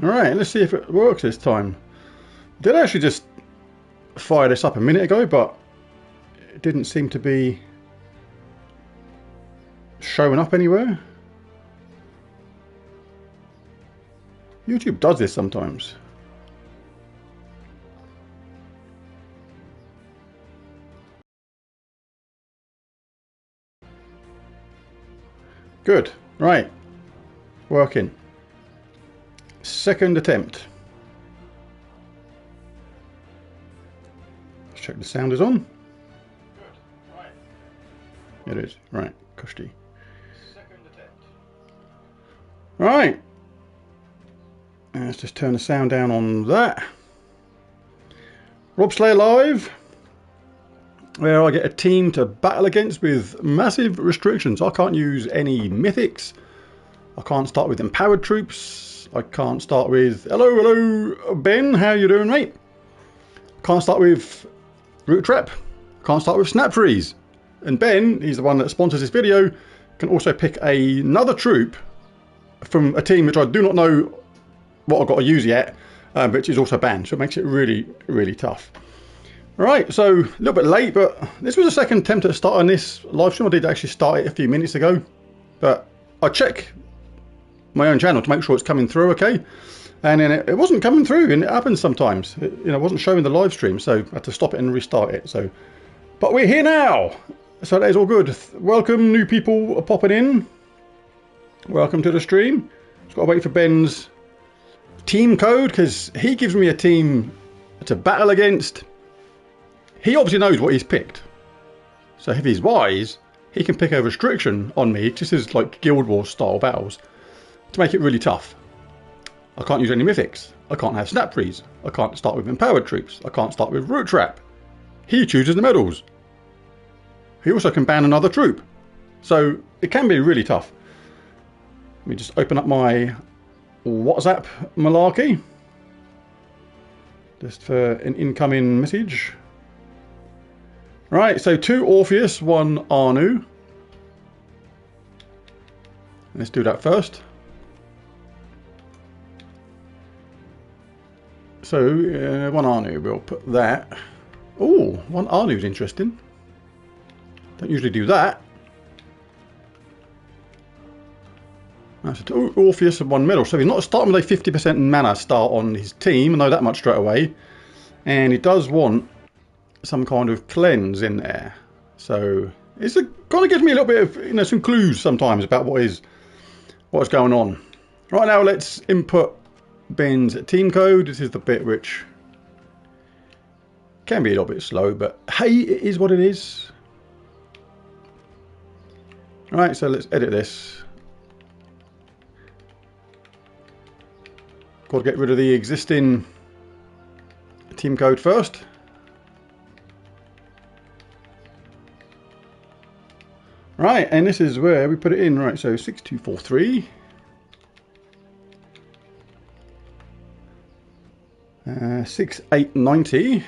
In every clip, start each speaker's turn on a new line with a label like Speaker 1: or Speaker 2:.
Speaker 1: Alright, let's see if it works this time. I did actually just fire this up a minute ago, but it didn't seem to be showing up anywhere. YouTube does this sometimes. Good. Right. Working. Second attempt. Let's check the sound is on. Good. Right. It is. Right. Cushy. Second attempt. Right. Let's just turn the sound down on that. Robslayer Live, where I get a team to battle against with massive restrictions. I can't use any mythics. I can't start with empowered troops. I can't start with hello Ben, how you doing, mate? Can't start with root trap. Can't start with snap freeze. And Ben, he's the one that sponsors this video, can also pick another troop from a team which I do not know what I've got to use yet, which is also banned. So it makes it really, really tough. Alright, so a little bit late, but this was the second attempt at starting this live stream. I did actually start it a few minutes ago, but I check my own channel to make sure it's coming through okay, and then it wasn't coming through, and it happens sometimes. It wasn't showing the live stream, so I had to stop it and restart it. So, but we're here now, so that is all good. Welcome new people popping in. Welcome to the stream. Just gotta wait for Ben's team code, because he gives me a team to battle against. He obviously knows what he's picked, so if he's wise, he can pick a restriction on me, just as like Guild Wars style battles, to make it really tough. I can't use any mythics. I can't have snap freeze. I can't start with empowered troops. I can't start with root trap. He chooses the medals. He also can ban another troop, so it can be really tough. Let me just open up my WhatsApp malarkey, just for an incoming message. Right, so 2 Orpheus, 1 Arnu. Let's do that first. So 1 Arnu, we'll put that. Oh, 1 Arnu is interesting. Don't usually do that. That's 2 Orpheus and 1 medal. So he's not starting with a 50% mana start on his team. I know that much straight away. And he does want some kind of cleanse in there. So it's kind of gives me a little bit of some clues sometimes about what's going on. Right now, let's input Ben's team code. This is the bit which can be a little bit slow, but hey, it is what it is. All right, so let's edit this. Got to get rid of the existing team code first. Right, and this is where we put it in. Right, so 6243. 6890.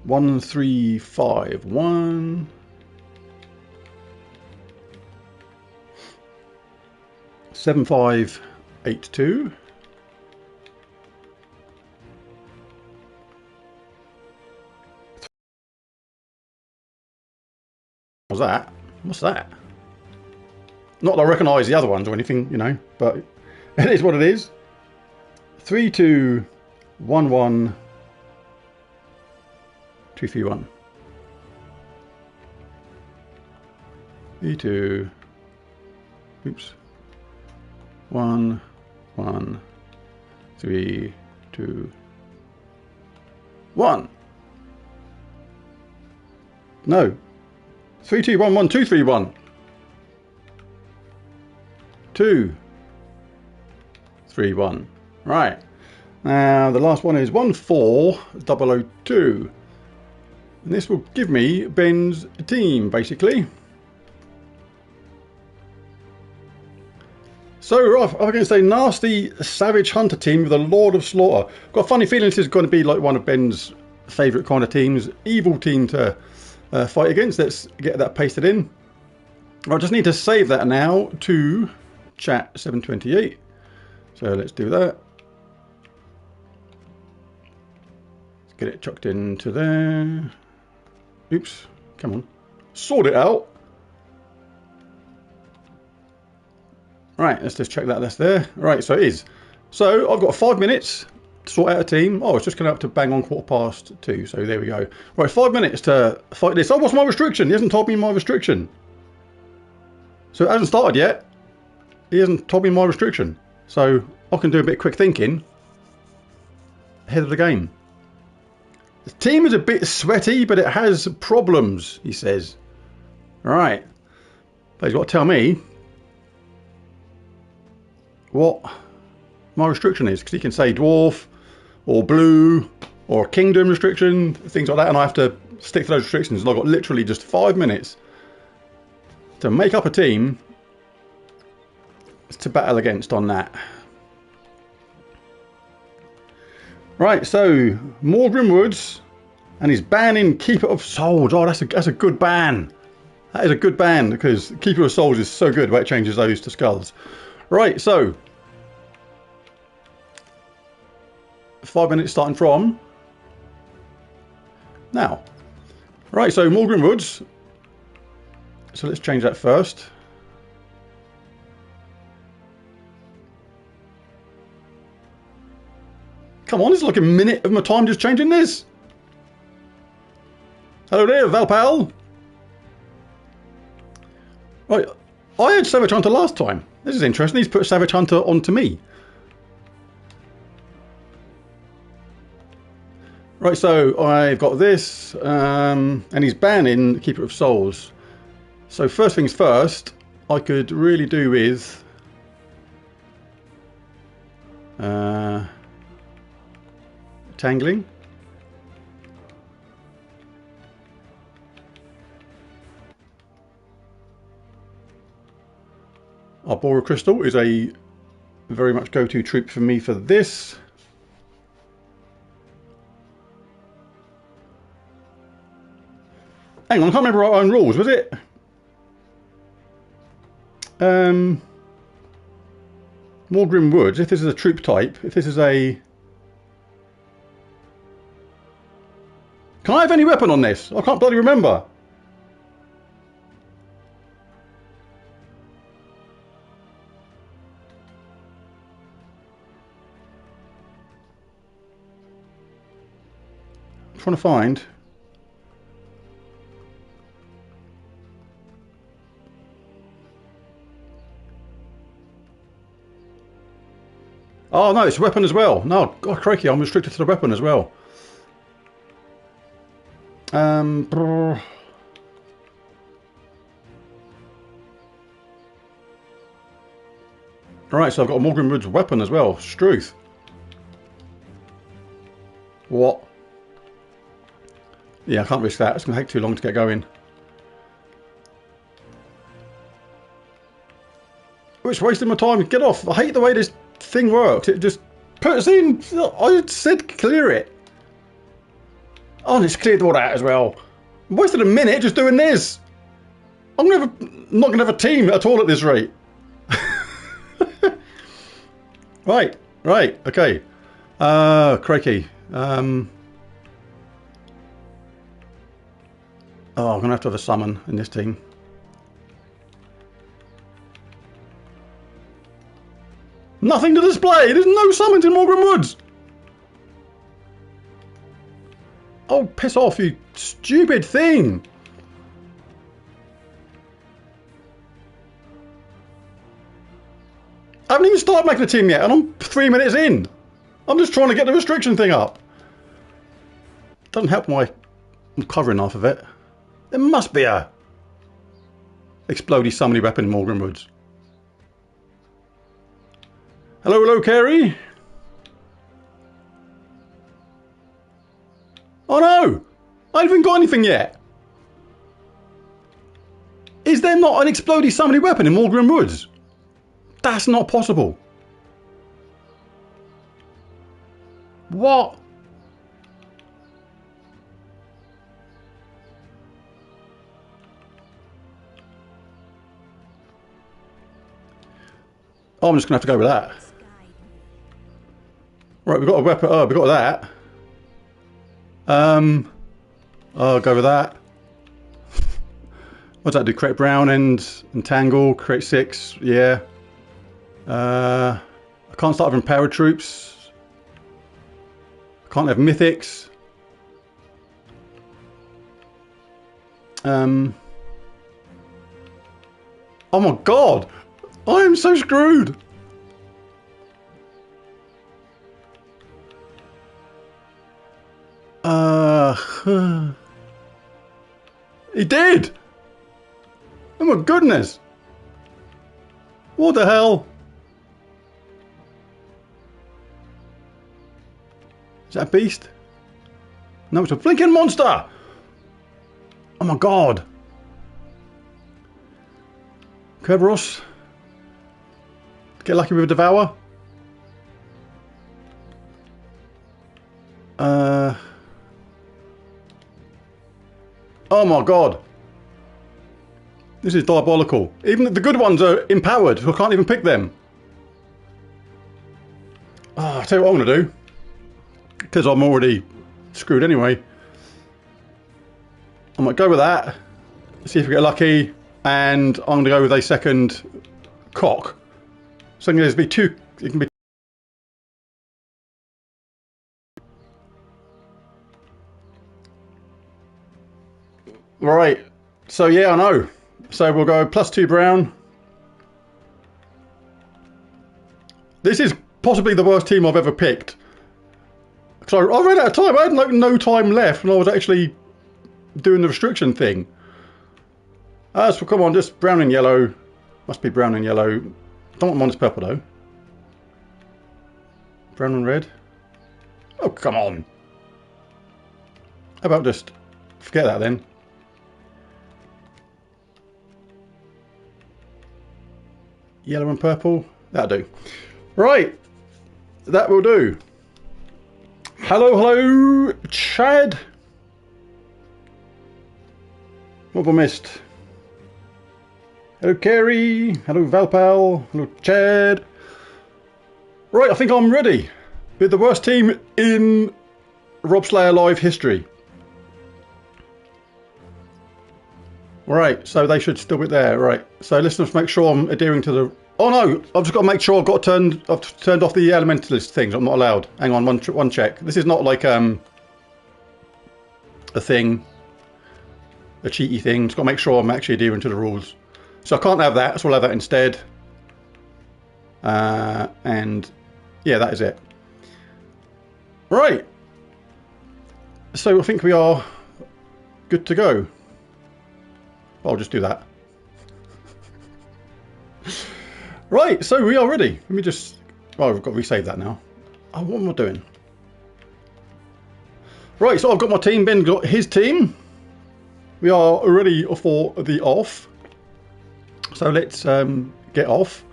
Speaker 1: 1351. 7582. What's that? What's that? Not that I recognise the other ones or anything, but it is what it is. 3211 231. 32. Oops. 1 1 3 2 1. No. 3 2 1 1 2 3 1 2 3 1. Right. Now the last one is 14002. And this will give me Ben's team basically. So I'm going to say nasty savage hunter team with a Lord of Slaughter. Got a funny feeling this is going to be like one of Ben's favourite kind of teams. Evil team to fight against. Let's get that pasted in. I just need to save that now to chat 728. So let's do that. Let's get it chucked into there. Oops, come on. Sort it out. Right, let's just check that that's there. Right, so it is. So I've got 5 minutes to sort out a team. Oh, it's just coming up to bang on 2:15. So there we go. Right, 5 minutes to fight this. Oh, what's my restriction? He hasn't told me my restriction. So it hasn't started yet. He hasn't told me my restriction. So I can do a bit of quick thinking ahead of the game. The team is a bit sweaty, but it has problems, he says. Right. But he's got to tell me what my restriction is, because he can say dwarf or blue or kingdom restriction, things like that, and I have to stick to those restrictions. And I've got literally just 5 minutes to make up a team to battle against on that. Right, so more Grimwoods, and he's banning Keeper of Souls. Oh, that's a good ban. That is a good ban, because Keeper of Souls is so good where it changes those to skulls. Right, so 5 minutes starting from now. Right, so more Grimwoods. So let's change that first. Come on, it's like a minute of my time just changing this. Hello there, Valpal. Right, I had Savage Hunter last time. This is interesting. He's put Savage Hunter onto me. Right, so I've got this, and he's banning Keeper of Souls. So first things first, I could really do with tangling. Arbora Crystal is a very much go-to troop for me for this. Hang on, I can't remember our own rules, was it? More Grim Woods, if this is a troop type, if this is a... Can I have any weapon on this? I can't bloody remember. I'm trying to find... Oh no, it's a weapon as well. No, God crikey, I'm restricted to the weapon as well. Right, so I've got a Morgan Woods weapon as well. Struth. What? Yeah, I can't risk that. It's going to take too long to get going. Oh, it's wasting my time. Get off. I hate the way this thing works. It just puts in... I said clear it. Oh, and it's cleared all that as well. I wasted a minute just doing this. I'm not going to have a team at all at this rate. Right, okay. Crikey. Oh, I'm going to have a summon in this team. Nothing to display. There's no summons in Morgan Woods. Oh, piss off, you stupid thing. I haven't even started making a team yet, and I'm 3 minutes in. I'm just trying to get the restriction thing up. Doesn't help I'm covering half of it. There must be a explodey summoning weapon in Morgan Woods. Hello, Carrie. Oh no! I haven't even got anything yet. Is there not an explodey summoning weapon in Morgan Woods? That's not possible. What? Oh, I'm just going to have to go with that. Right, we've got a weapon. Oh, we've got that. I'll go with that. What does that do? Create brown and entangle. Create 6. Yeah. I can't start with empowered troops. I can't have mythics. Oh my god! I am so screwed! He did! Oh my goodness! What the hell? Is that a beast? No, it's a blinking monster! Oh my god! Kerberos. Get lucky with a devour. Oh my god. This is diabolical. Even the good ones are empowered. I can't even pick them. Oh, I'll tell you what I'm going to do. Because I'm already screwed anyway. I might go with that. See if we get lucky. And I'm going to go with a second cock. So there's be two. It can be. Right. So yeah, I know. So we'll go +2 brown. This is possibly the worst team I've ever picked. So I ran out of time. I had like no time left, and I was actually doing the restriction thing. So come on, just brown and yellow. Must be brown and yellow. Don't want minus purple though. Brown and red. Oh come on. How about just forget that then? Yellow and purple. That'll do. Right. That will do. Hello, hello, Chad. What have I missed? Hello, Kerry. Hello, Valpal. Hello, Chad. Right, I think I'm ready. With the worst team in Robslayer Live history. Right, so they should still be there. Right, so let's just make sure I'm adhering to the... Oh no, I've just got to make sure I've turned off the elementalist things. I'm not allowed. Hang on, one check. This is not like a thing, a cheaty thing. Just got to make sure I'm actually adhering to the rules. So I can't have that, so we'll have that instead. And yeah, that is it. Right. So I think we are good to go. I'll just do that. Right, so we are ready. Let me just... Oh, we've got to resave that now. Oh, what am I doing? Right, so I've got my team, Ben got his team. We are ready for the off. So let's get off.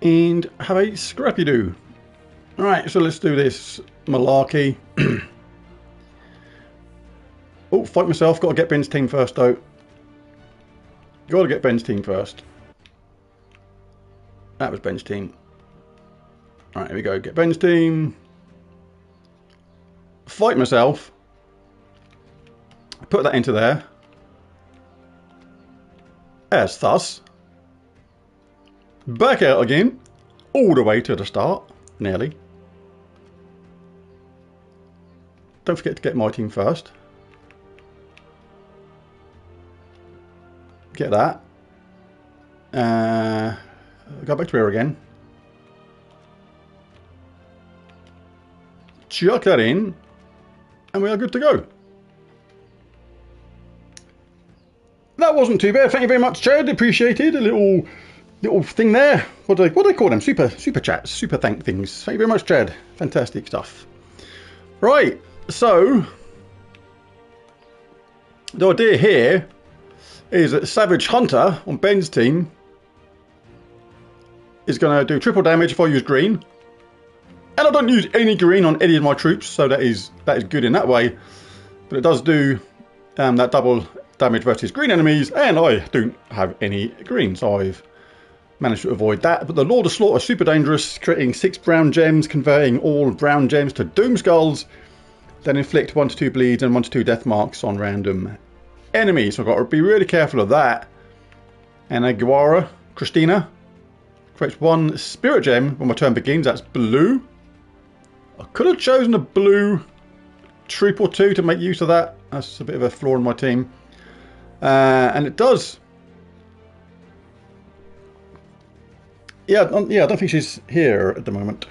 Speaker 1: And have a scrappy-doo. Alright, so let's do this malarkey. Oh, fight myself. Got to get Ben's team first, though. Got to get Ben's team first. That was Ben's team. Alright, here we go. Get Ben's team. Fight myself. Put that into there. As thus. Back out again. All the way to the start. Nearly. Don't forget to get my team first. Get that. Go back to here again. Chuck that in. And we are good to go. That wasn't too bad. Thank you very much, Chad. Appreciated. A little thing there. What do they call them? Super chats. Super thank things. Thank you very much, Chad. Fantastic stuff. Right. So the idea here is that Savage Hunter on Ben's team is going to do triple damage if I use green, and I don't use any green on any of my troops, so that is good in that way. But it does do that double damage versus green enemies, and I don't have any green, so I've Managed to avoid that, but the Lord of Slaughter, super dangerous, creating 6 brown gems, converting all brown gems to doom skulls, then inflict 1 to 2 bleeds and 1 to 2 death marks on random enemies. So I've got to be really careful of that. And Aguara, Christina, creates 1 spirit gem when my turn begins. That's blue. I could have chosen a blue troop or 2 to make use of that. That's a bit of a flaw in my team. And it does. Yeah, I don't think she's here at the moment.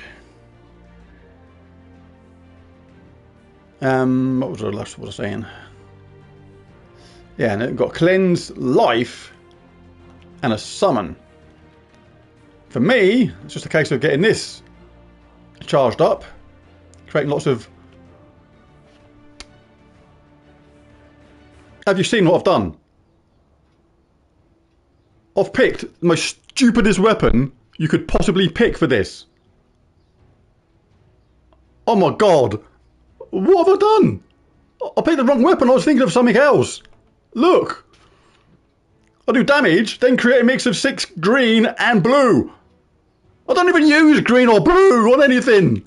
Speaker 1: What was I saying? Yeah, and it got cleanse, life, and a summon. For me, it's just a case of getting this charged up, creating lots of... Have you seen what I've done? I've picked the most stupidest weapon you could possibly pick for this. Oh my god. What have I done? I picked the wrong weapon. I was thinking of something else. Look. I do damage, then create a mix of 6 green and blue. I don't even use green or blue on anything.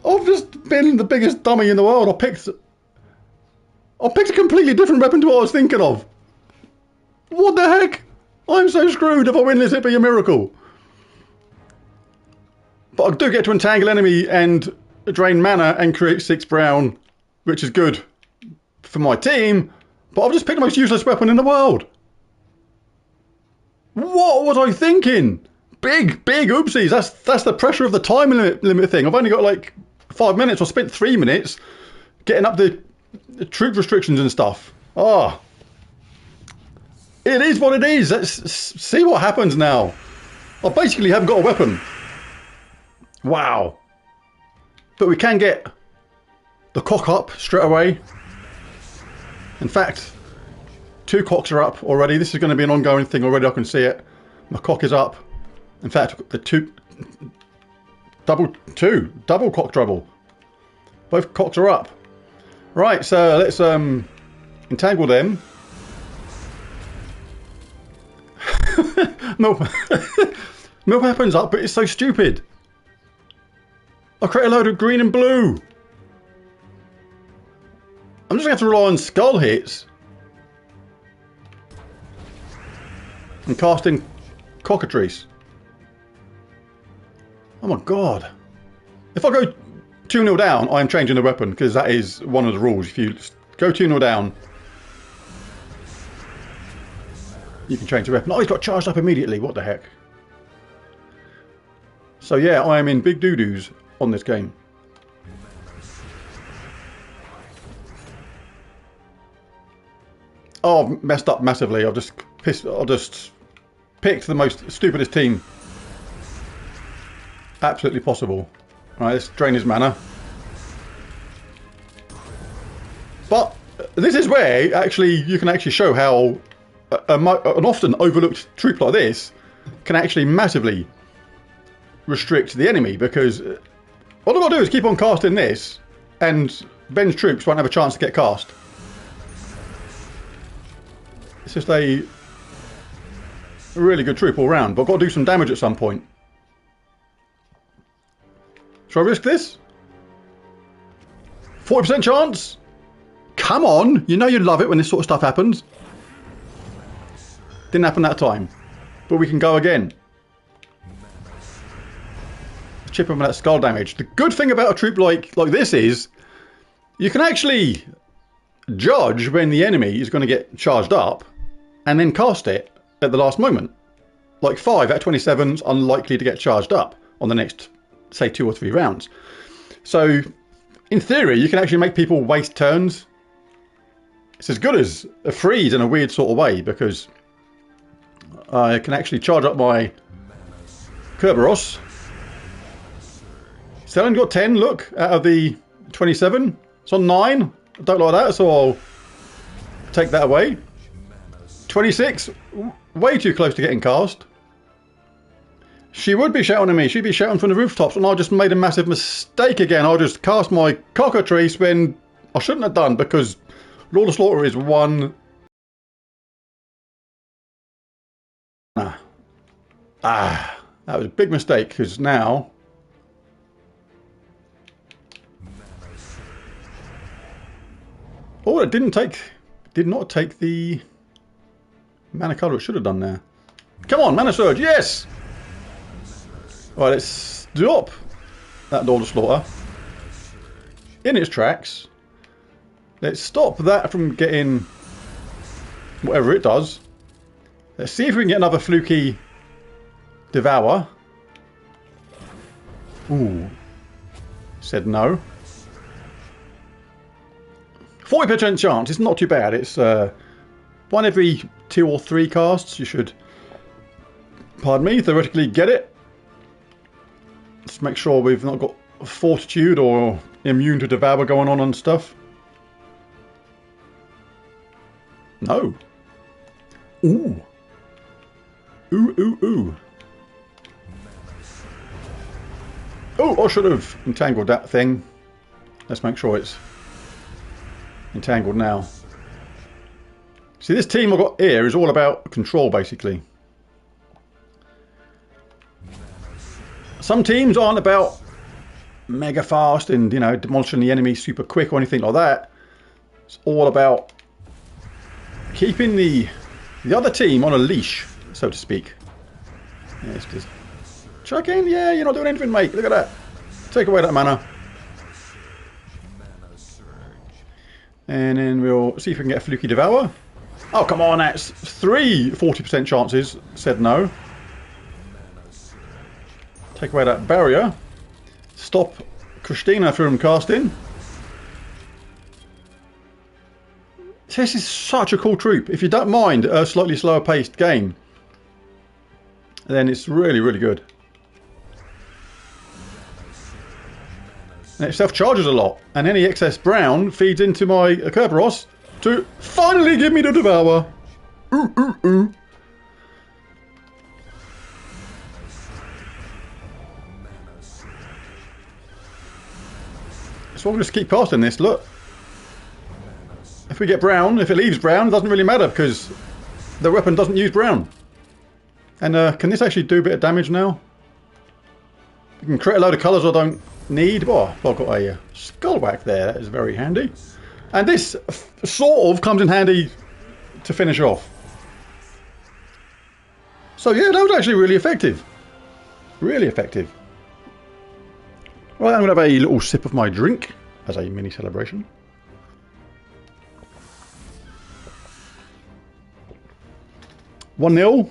Speaker 1: I've just been the biggest dummy in the world. I picked a completely different weapon to what I was thinking of. What the heck? I'm so screwed. If I win this, it'd be a miracle. But I do get to entangle enemy and drain mana and create 6 brown, which is good for my team. But I've just picked the most useless weapon in the world. What was I thinking? Big oopsies. That's the pressure of the time limit thing. I've only got like 5 minutes. I spent 3 minutes getting up the troop restrictions and stuff. Ah. It is what it is. Let's see what happens now. I basically haven't got a weapon. Wow. But we can get the cock up straight away. In fact, 2 cocks are up already. This is going to be an ongoing thing already. I can see it. My cock is up. In fact, the double cock trouble. Both cocks are up. Right, so let's entangle them. No weapons up, but it's so stupid. I create a load of green and blue. I'm just going to have to rely on skull hits and casting cockatrice. Oh my god. If I go 2-0 down, I'm changing the weapon, because that is one of the rules. If you go 2-0 down, you can change the weapon. Oh, he's got charged up immediately. What the heck? So yeah, I am in big doo-doos on this game. Oh, I've messed up massively. I've just picked the most stupidest team absolutely possible. Alright, let's drain his mana. But this is where actually you can actually show how an often overlooked troop like this can actually massively restrict the enemy, because all I've got to do is keep on casting this and Ben's troops won't have a chance to get cast. It's just a really good troop all round, but I've got to do some damage at some point. Should I risk this? 40% chance? Come on! You know you love it when this sort of stuff happens. Didn't happen that time. But we can go again. Chip him with that skull damage. The good thing about a troop like this is you can actually judge when the enemy is going to get charged up and then cast it at the last moment. Like 5 out of 27 is unlikely to get charged up on the next, say, 2 or 3 rounds. So, in theory, you can actually make people waste turns. It's as good as a freeze in a weird sort of way, because I can actually charge up my Kerberos. Still only got 10, look, out of the 27. It's on 9. I don't like that, so I'll take that away. 26, way too close to getting cast. She would be shouting at me. She'd be shouting from the rooftops, and I just made a massive mistake again. I just cast my cockatrice when I shouldn't have done, because Lord of Slaughter is one Ah, that was a big mistake, because now... Oh, it did not take the mana colour it should have done there. Come on, mana surge, yes! Right, let's stop that Lord of Slaughter in its tracks. Let's stop that from getting whatever it does. Let's see if we can get another fluky Devour. Ooh. Said no. 40% chance. It's not too bad. It's one every 2 or 3 casts. You should, pardon me, theoretically get it. Let's make sure we've not got Fortitude or Immune to Devour going on and stuff. No. Ooh. Ooh, ooh, ooh. Oh, I should have entangled that thing. Let's make sure it's entangled now. See, this team I've got here is all about control, basically. Some teams aren't about mega fast and, you know, demolishing the enemy super quick or anything like that. It's all about keeping the other team on a leash, so to speak. Yeah, it's just chuck in. Yeah, you're not doing anything, mate. Look at that. Take away that mana. And then we'll see if we can get a fluky Devour. Oh, come on, that's 3 40% chances. Said no. Take away that barrier. Stop Christina from casting. This is such a cool troop. If you don't mind a slightly slower paced game, then it's really, really good. And it self-charges a lot, and any excess brown feeds into my Kerberos to finally give me the Devour. Ooh, ooh, ooh. So we'll just keep casting this, look. If we get brown, if it leaves brown, it doesn't really matter because the weapon doesn't use brown. And can this actually do a bit of damage now? You can create a load of colours I don't need. Oh, I've got a skull whack there. That is very handy. And this sort of comes in handy to finish off. So yeah, that was actually really effective. Really effective. Right, I'm going to have a little sip of my drink as a mini celebration. One 0.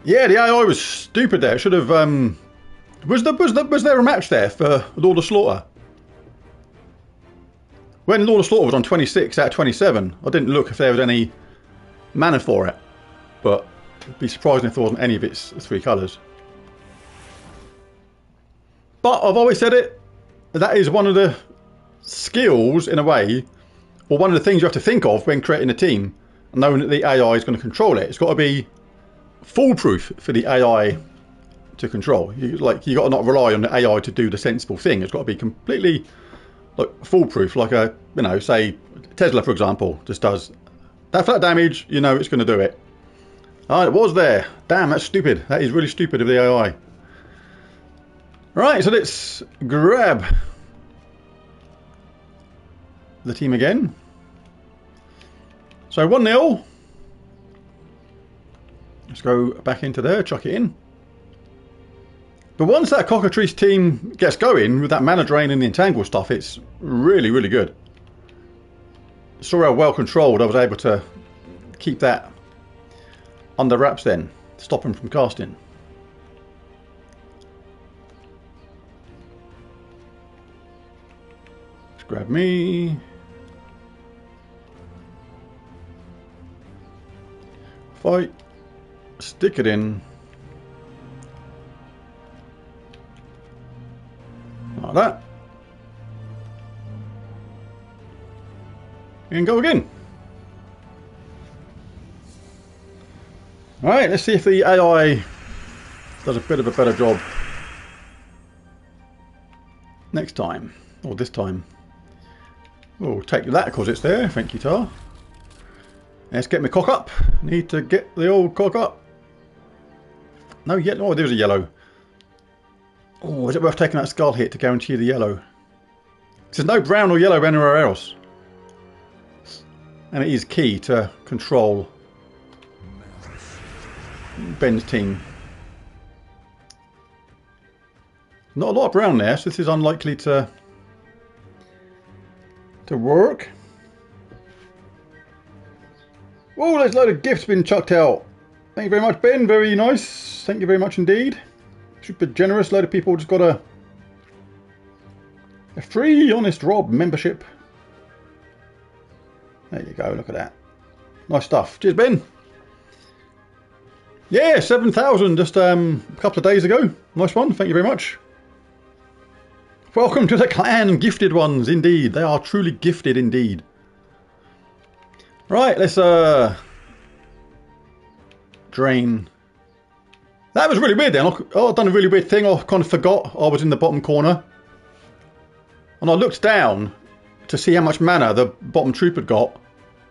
Speaker 1: Yeah, the AI was stupid there. It should have. Was there a match there for Lord of Slaughter? When Lord of Slaughter was on 26 out of 27, I didn't look if there was any mana for it, but I'd be surprised if there wasn't any of its 3 colours. But I've always said it. That is one of the skills, in a way, or one of the things you have to think of when creating a team, knowing that the AI is going to control it. It's got to be foolproof for the AI to control. You got to not rely on the AI to do the sensible thing. It's got to be completely foolproof. Like a, you know, say Tesla, for example, just does that flat damage. You know, it's going to do it. Ah, it was there. Damn, that's stupid. That is really stupid of the AI. Right, so let's grab the team again. So 1-0. Let's go back into there, chuck it in. But once that Cockatrice team gets going with that mana drain and the entangle stuff, it's really, really good. Saw how well controlled I was able to keep that under wraps then, stop him from casting. Let's grab me. Fight. Stick it in. Like that. And go again. Alright, let's see if the AI does a bit of a better job next time. Or this time. We'll take that because it's there. Thank you, Tar. Let's get my cock up. Need to get the old cock up. No yellow. Oh, there's a yellow. Oh, is it worth taking that skull hit to guarantee the yellow? There's no brown or yellow anywhere else. And it is key to control Ben's team. Not a lot of brown there, so this is unlikely to work. Oh, there's a load of gifts been chucked out. Thank you very much, Ben. Very nice. Thank you very much indeed. Super generous. A load of people just got a free Honest Rob membership. There you go. Look at that. Nice stuff. Cheers, Ben. Yeah, 7,000 just a couple of days ago. Nice one. Thank you very much. Welcome to the clan, gifted ones. Indeed, they are truly gifted indeed. Right, let's drain. That was really weird then. Oh, I've done a really weird thing. I kind of forgot I was in the bottom corner. And I looked down to see how much mana the bottom troop had got.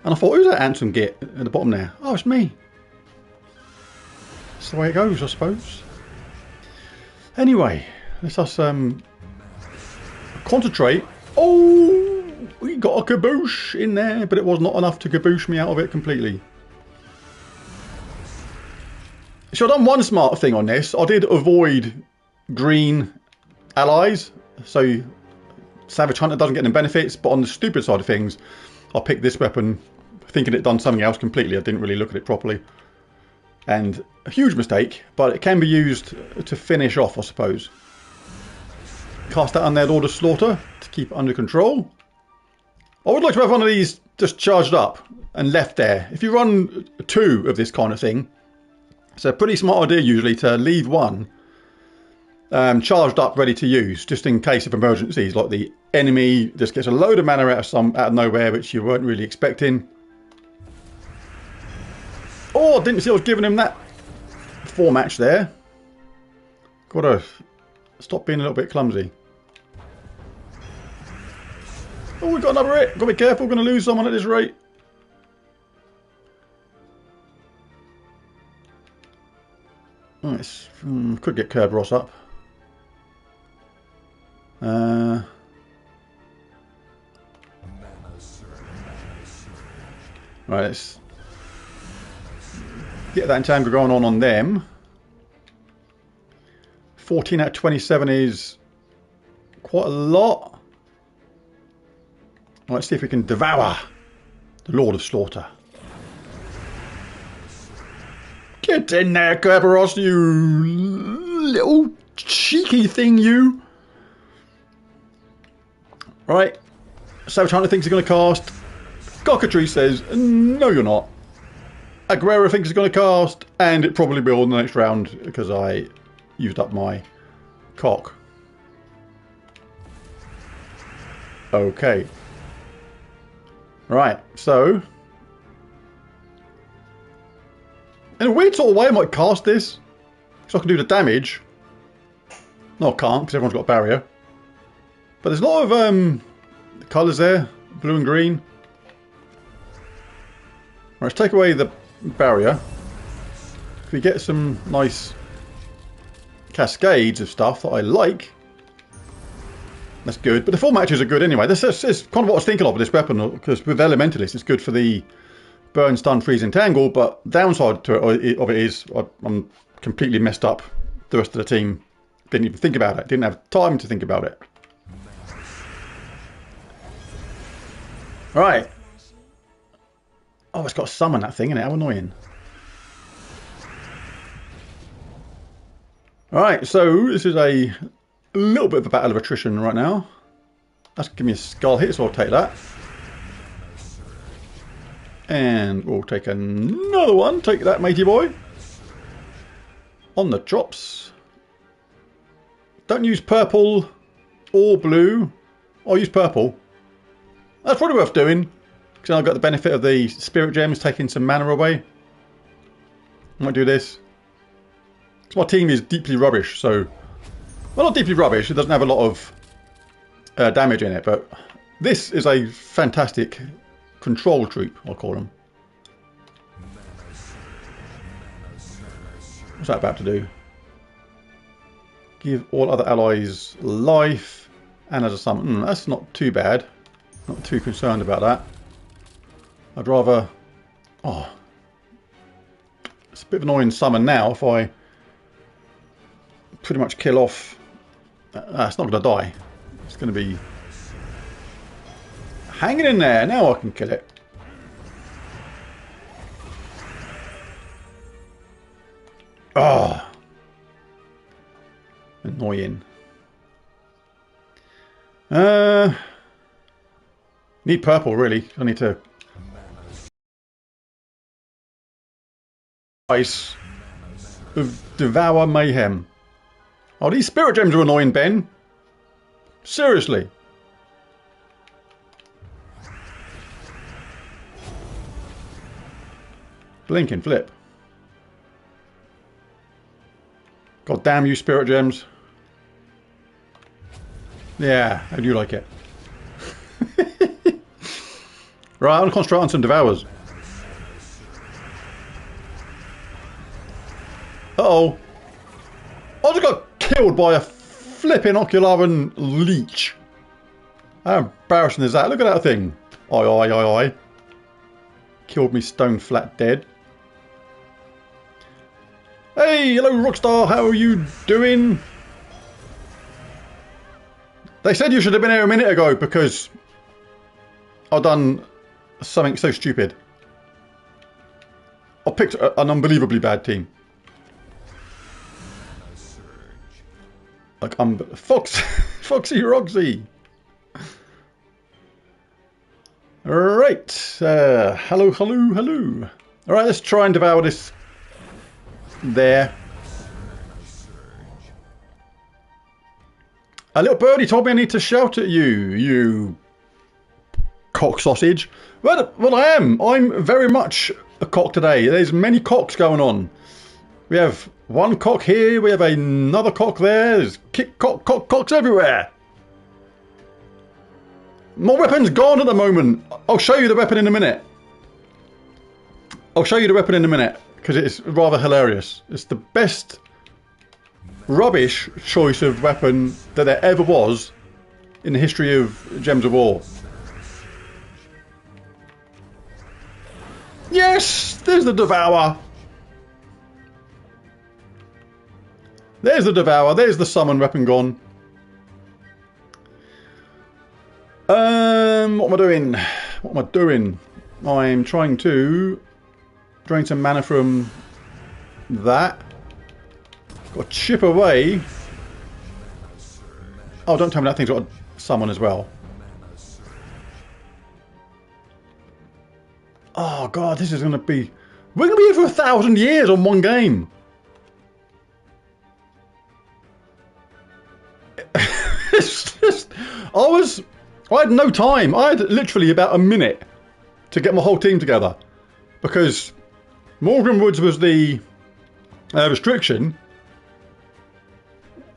Speaker 1: And I thought, who's that handsome git at the bottom there? Oh, it's me. That's the way it goes, I suppose. Anyway, let's just concentrate. Oh, we got a kaboosh in there, but it was not enough to kaboosh me out of it completely. So I've done one smart thing on this. I did avoid green allies, so Savage Hunter doesn't get any benefits, but on the stupid side of things, I picked this weapon thinking it done something else completely. I didn't really look at it properly. And a huge mistake, but it can be used to finish off, I suppose. Cast that on there, Lord of Slaughter, to keep it under control. I would like to have one of these just charged up and left there. If you run 2 of this kind of thing, it's a pretty smart idea usually to leave one charged up, ready to use, just in case of emergencies, like the enemy just gets a load of mana out of nowhere, which you weren't really expecting. Oh, I didn't see I was giving him that 4 match there. Gotta stop being a little bit clumsy. Oh, we got another hit. Gotta be careful, we're gonna lose someone at this rate. Nice. Could get Kerberos up. Right, let's get that entangle going on them. 14 out of 27 is quite a lot. Let's see if we can devour the Lord of Slaughter. Get in there, Kerberos, you little cheeky thing, you. Right. Savage Hunter thinks he's going to cast. Cockatoo says, no, you're not. Aguera thinks he's going to cast, and it probably will in the next round because I used up my cock. Okay. Right, so in a weird sort of way I might cast this so I can do the damage. No, I can't because everyone's got a barrier. But there's a lot of colours there, blue and green. Right, let's take away the barrier. If we get some nice cascades of stuff that I like, that's good. But the 4 matches are good anyway. This is kind of what I was thinking of with this weapon, because with Elementalist it's good for the burn, stun, freeze, entangle, but downside to it is I'm completely messed up. The rest of the team didn't even think about it. Didn't have time to think about it. Right. Oh, it's got to summon that thing, isn't it? How annoying. Alright, so this is a little bit of a battle of attrition right now. That's give me a skull hit, so I'll take that. And we'll take another one. Take that, matey boy. On the drops. Don't use purple or blue. I'll use purple. That's probably worth doing, because I've got the benefit of the spirit gems taking some mana away. I might do this. Because my team is deeply rubbish, so... Well, not deeply rubbish, it doesn't have a lot of damage in it, but this is a fantastic control troop, I'll call them. What's that about to do? Give all other allies life and as a summon. That's not too bad. Not too concerned about that. I'd rather... Oh. It's a bit of an annoying summon now if I pretty much kill off... it's not going to die. It's going to be... hanging in there. Now I can kill it. Oh. Annoying. Need purple, really. I need to... Ice. Devour Mayhem. Oh, these spirit gems are annoying, Ben. Seriously. Blink and flip. God damn you, spirit gems. Yeah, how do you like it? Right, I'm going to concentrate on some devours. Uh-oh. I just got killed by a flipping Ocularan leech. How embarrassing is that? Look at that thing. Aye, aye, aye, aye. Killed me stone flat dead. Hey, hello Rockstar, how are you doing? They said you should have been here a minute ago because I've done something so stupid. I picked an unbelievably bad team. Like Foxy Roxy. Alright, hello, hello, hello. Alright, let's try and devour this there. A little birdie told me I need to shout at you, you cock sausage. Well, I am. I'm very much a cock today. There's many cocks going on. We have one cock here, we have another cock there. There's cocks everywhere. My weapon's gone at the moment. I'll show you the weapon in a minute. I'll show you the weapon in a minute because it's rather hilarious. It's the best rubbish choice of weapon that there ever was in the history of Gems of War. Yes! There's the Devour! There's the Devour, there's the summon weapon gone. What am I doing? What am I doing? I'm trying to drain some mana from that. Got to chip away. Oh, don't tell me that thing's got a summon as well. Oh god, this is going to be... We're going to be here for 1,000 years on one game. It's just... I had no time. I had literally about a minute to get my whole team together. Because Morgan Woods was the restriction.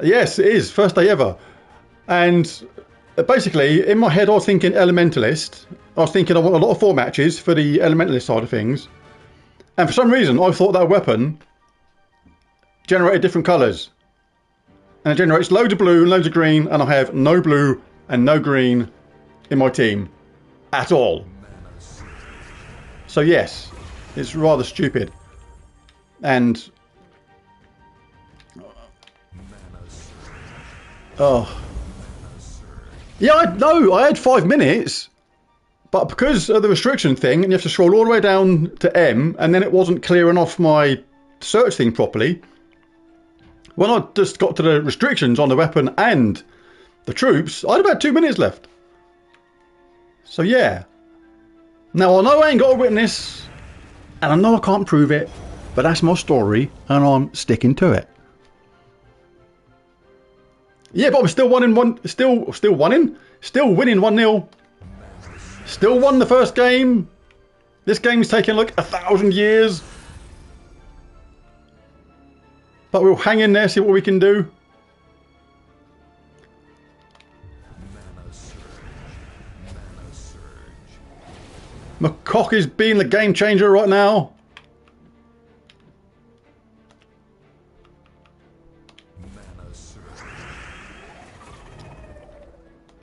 Speaker 1: Yes, it is. First day ever. And basically, in my head, I was thinking Elementalist. I was thinking I want a lot of 4 matches for the Elementalist side of things. And for some reason, I thought that weapon generated different colours. And it generates loads of blue and loads of green. And I have no blue and no green in my team at all. So yes, it's rather stupid. And... oh. Yeah, I had 5 minutes. But because of the restriction thing, and you have to scroll all the way down to M, and then it wasn't clearing off my search thing properly. When I just got to the restrictions on the weapon and the troops, I had about 2 minutes left. So yeah. Now I know I ain't got a witness, and I know I can't prove it, but that's my story, and I'm sticking to it. Yeah, but I'm still winning 1-0. Still won the first game. This game's taken like 1,000 years. But we'll hang in there, see what we can do. McCock is being the game changer right now.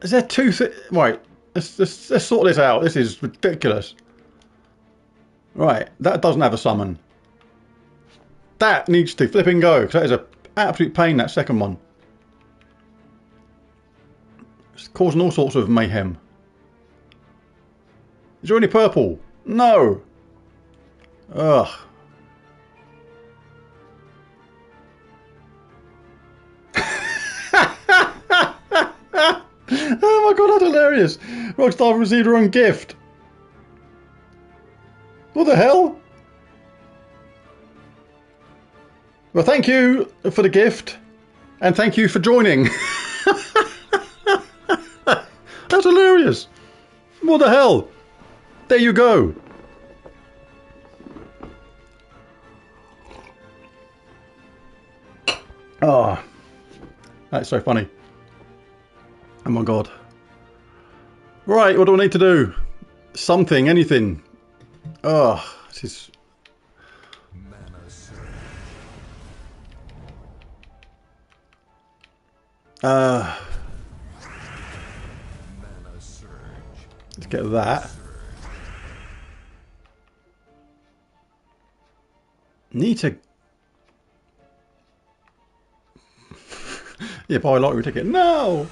Speaker 1: Is there two... Right, let's sort this out. This is ridiculous. Right, that doesn't have a summon. That needs to flip and go, because that is an absolute pain, that second one. It's causing all sorts of mayhem. Is there any purple? No. Ugh. Oh my god, that's hilarious. Rockstar received her own gift. What the hell? Well, thank you for the gift. And thank you for joining. That's hilarious. What the hell? There you go. Oh, that's so funny. Oh my god. Right, what do I need to do? Something, anything. Oh, this is... let's get that. Need to... Yeah, buy a lottery ticket. No!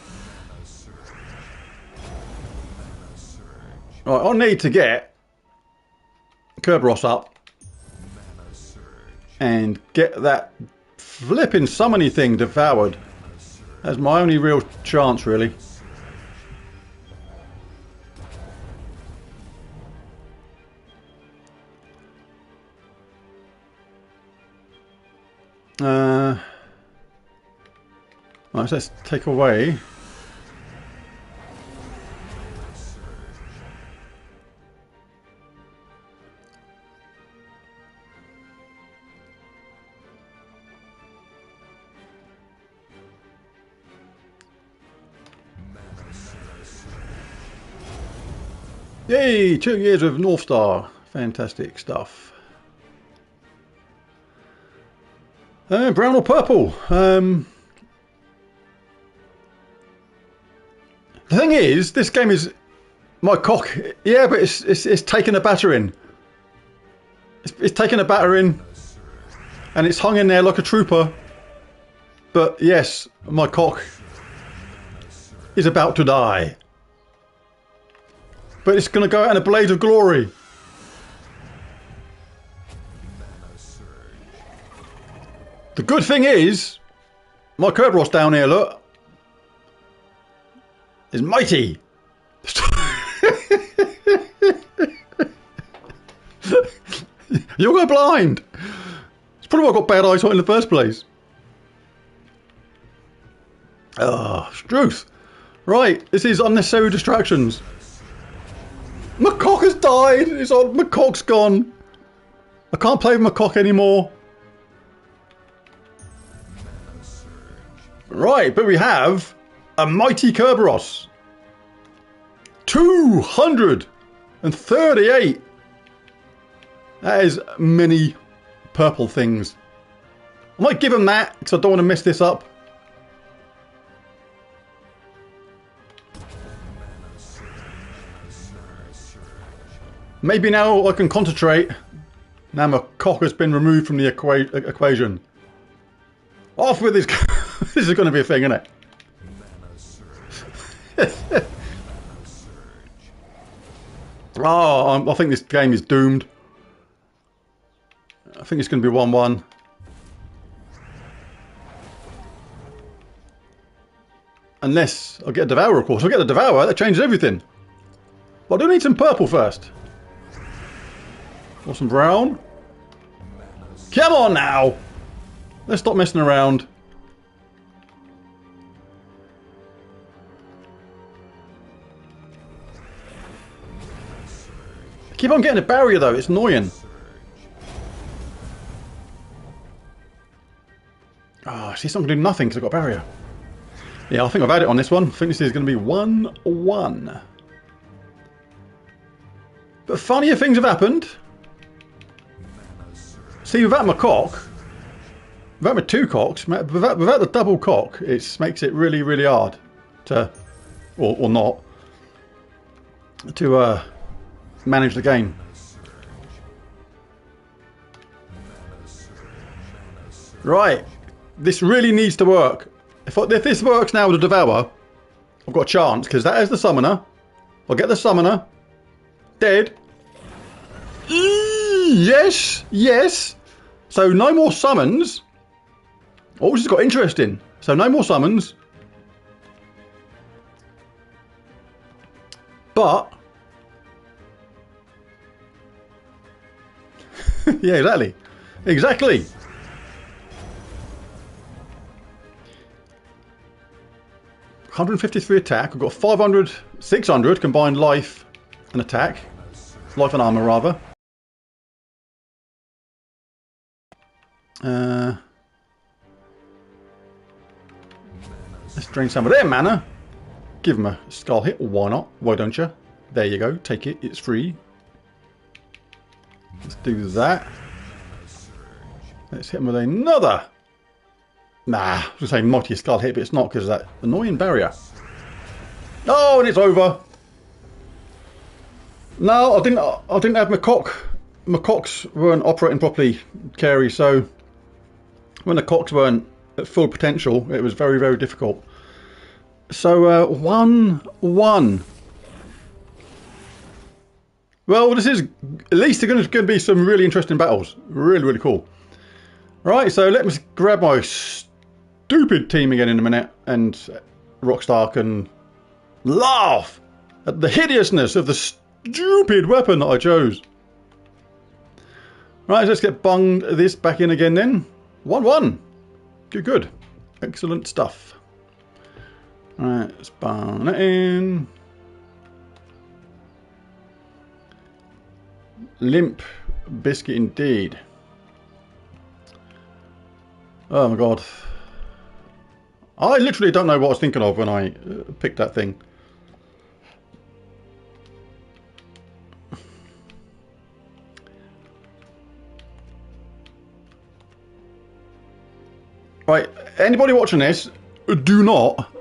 Speaker 1: Right, I need to get Kerberos up and get that flipping summony thing devoured. That's my only real chance, really. Right, so let's take away. Yay! 2 years of North Star. Fantastic stuff. Brown or purple? The thing is, this game is my cock. Yeah, but it's taken a battering. It's taken a battering, and it's hung in there like a trooper. But yes, my cock is about to die. But it's going to go out in a blaze of glory. The good thing is, my Kerberos down here, look, is mighty. You'll go blind. It's probably why I got bad eyesight in the first place. Ah, Struth. Right, this is unnecessary distractions. My cock has died. It's all, my cock's gone. I can't play with my cock anymore. Right, but we have a mighty Kerberos. 238. That is many purple things. I might give him that because I don't want to mess this up. Maybe now I can concentrate. Now my cock has been removed from the equation. Off with this. This is going to be a thing, isn't it? Oh, I think this game is doomed. I think it's going to be 1-1. Unless I get a Devourer, of course. If I get the Devourer, that changes everything. But I do need some purple first. Or some brown. Come on now! Let's stop messing around. I keep on getting a barrier though, it's annoying. Oh, see, something doing nothing because I've got a barrier. Yeah, I think I've had it on this one. I think this is going to be 1-1. But funnier things have happened. See, without my cock, without my two cocks, without the double cock, it makes it really, really hard to or not, to manage the game. Right, this really needs to work. If this works now with the Devour, I've got a chance, because that is the summoner. I'll get the summoner. Dead. Yes, yes. So no more summons. Oh, this has got interesting. So no more summons. But yeah, exactly. Exactly. $153 attack. I've got 500, 600 combined life and attack. Life and armor, rather. Let's drain some of their mana. Give them a skull hit. Why not? Why don't you? There you go. Take it. It's free. Let's do that. Let's hit them with another. Nah, I was going to say multi-skull hit, but it's not because of that annoying barrier. Oh, and it's over. No, I didn't have my cock. My cocks weren't operating properly, Carey, so when the cocks weren't at full potential, it was very, very difficult. So, 1-1. Well, this is, at least there's going to be some really interesting battles. Really, really cool. Right, so let me grab my stupid team again in a minute, and Rockstar can laugh at the hideousness of the stupid weapon that I chose. Right, so let's get bunged this back in again then. 1-1. Good, good. Excellent stuff. Right, let's bung that in. Limp biscuit indeed. Oh my god. I literally don't know what I was thinking of when I picked that thing. Right, anybody watching this, do not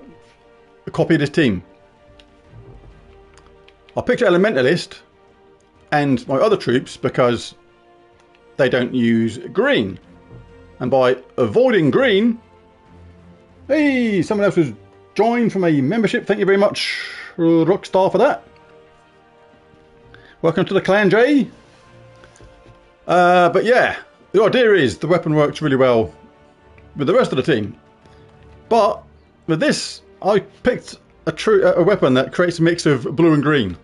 Speaker 1: copy this team. I picked Elementalist and my other troops because they don't use green. And by avoiding green... Hey, someone else has joined from a membership. Thank you very much, Rockstar, for that. Welcome to the clan, Jay. But yeah, the idea is the weapon works really well with the rest of the team. But with this, I picked a weapon that creates a mix of blue and green.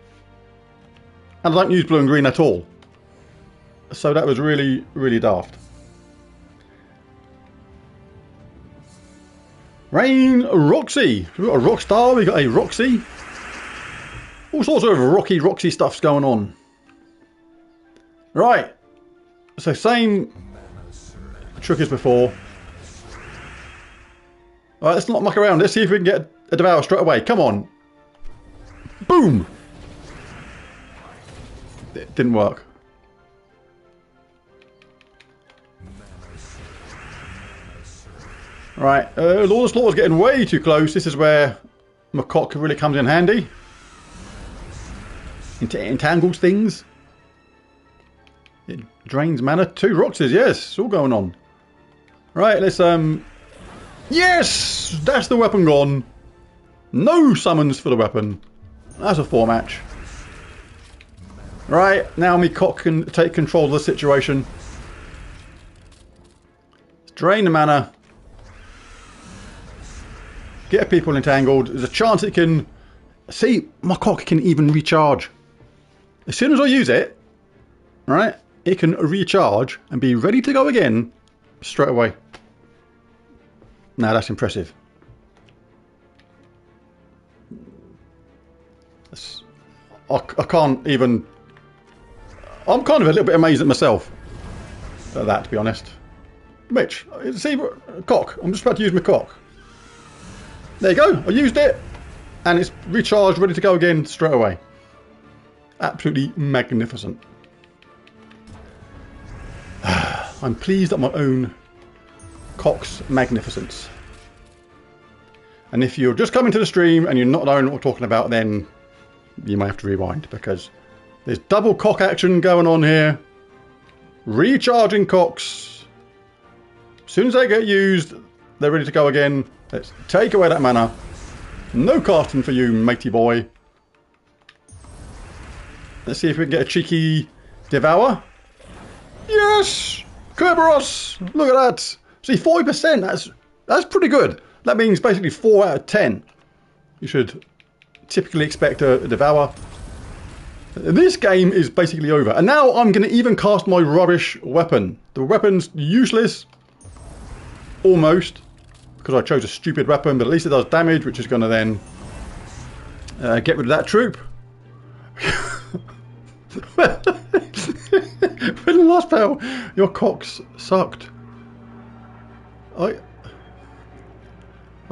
Speaker 1: And I don't use blue and green at all. So that was really, really daft. Rain Roxy. We've got a Rockstar, we've got a Roxy. All sorts of Roxy stuff's going on. Right. So same trick as before. Alright, let's not muck around. Let's see if we can get a Devour straight away. Come on. Boom! It didn't work. Right, Lord of Slaughter's getting way too close. This is where my cock really comes in handy. Entangles things. It drains mana. 2 Roxys, yes, it's all going on. Right, let's yes! That's the weapon gone. No summons for the weapon. That's a 4 match. Right, now me cock can take control of the situation. Let's drain the mana. Get people entangled. There's a chance it can... See, my cock can even recharge. As soon as I use it, right, it can recharge and be ready to go again straight away. Now that's impressive. I can't even... I'm kind of a little bit amazed at myself at that, to be honest. Mitch, see, cock. I'm just about to use my cock. There you go. I used it. And it's recharged, ready to go again straight away. Absolutely magnificent. I'm pleased at my own cock's magnificence. And if you're just coming to the stream and you're not knowing what we're talking about, then you may have to rewind, because there's double cock action going on here. Recharging cocks. As soon as they get used, they're ready to go again. Let's take away that mana. No casting for you, matey boy. Let's see if we can get a cheeky devour. Yes! Kerberos! Look at that! See, 40%, that's pretty good. That means basically 4 out of 10. You should typically expect a devour. This game is basically over. And now I'm going to even cast my rubbish weapon. The weapon's useless. Almost. Because I chose a stupid weapon, but at least it does damage, which is going to then get rid of that troop. In the last battle, your cocks sucked. I'm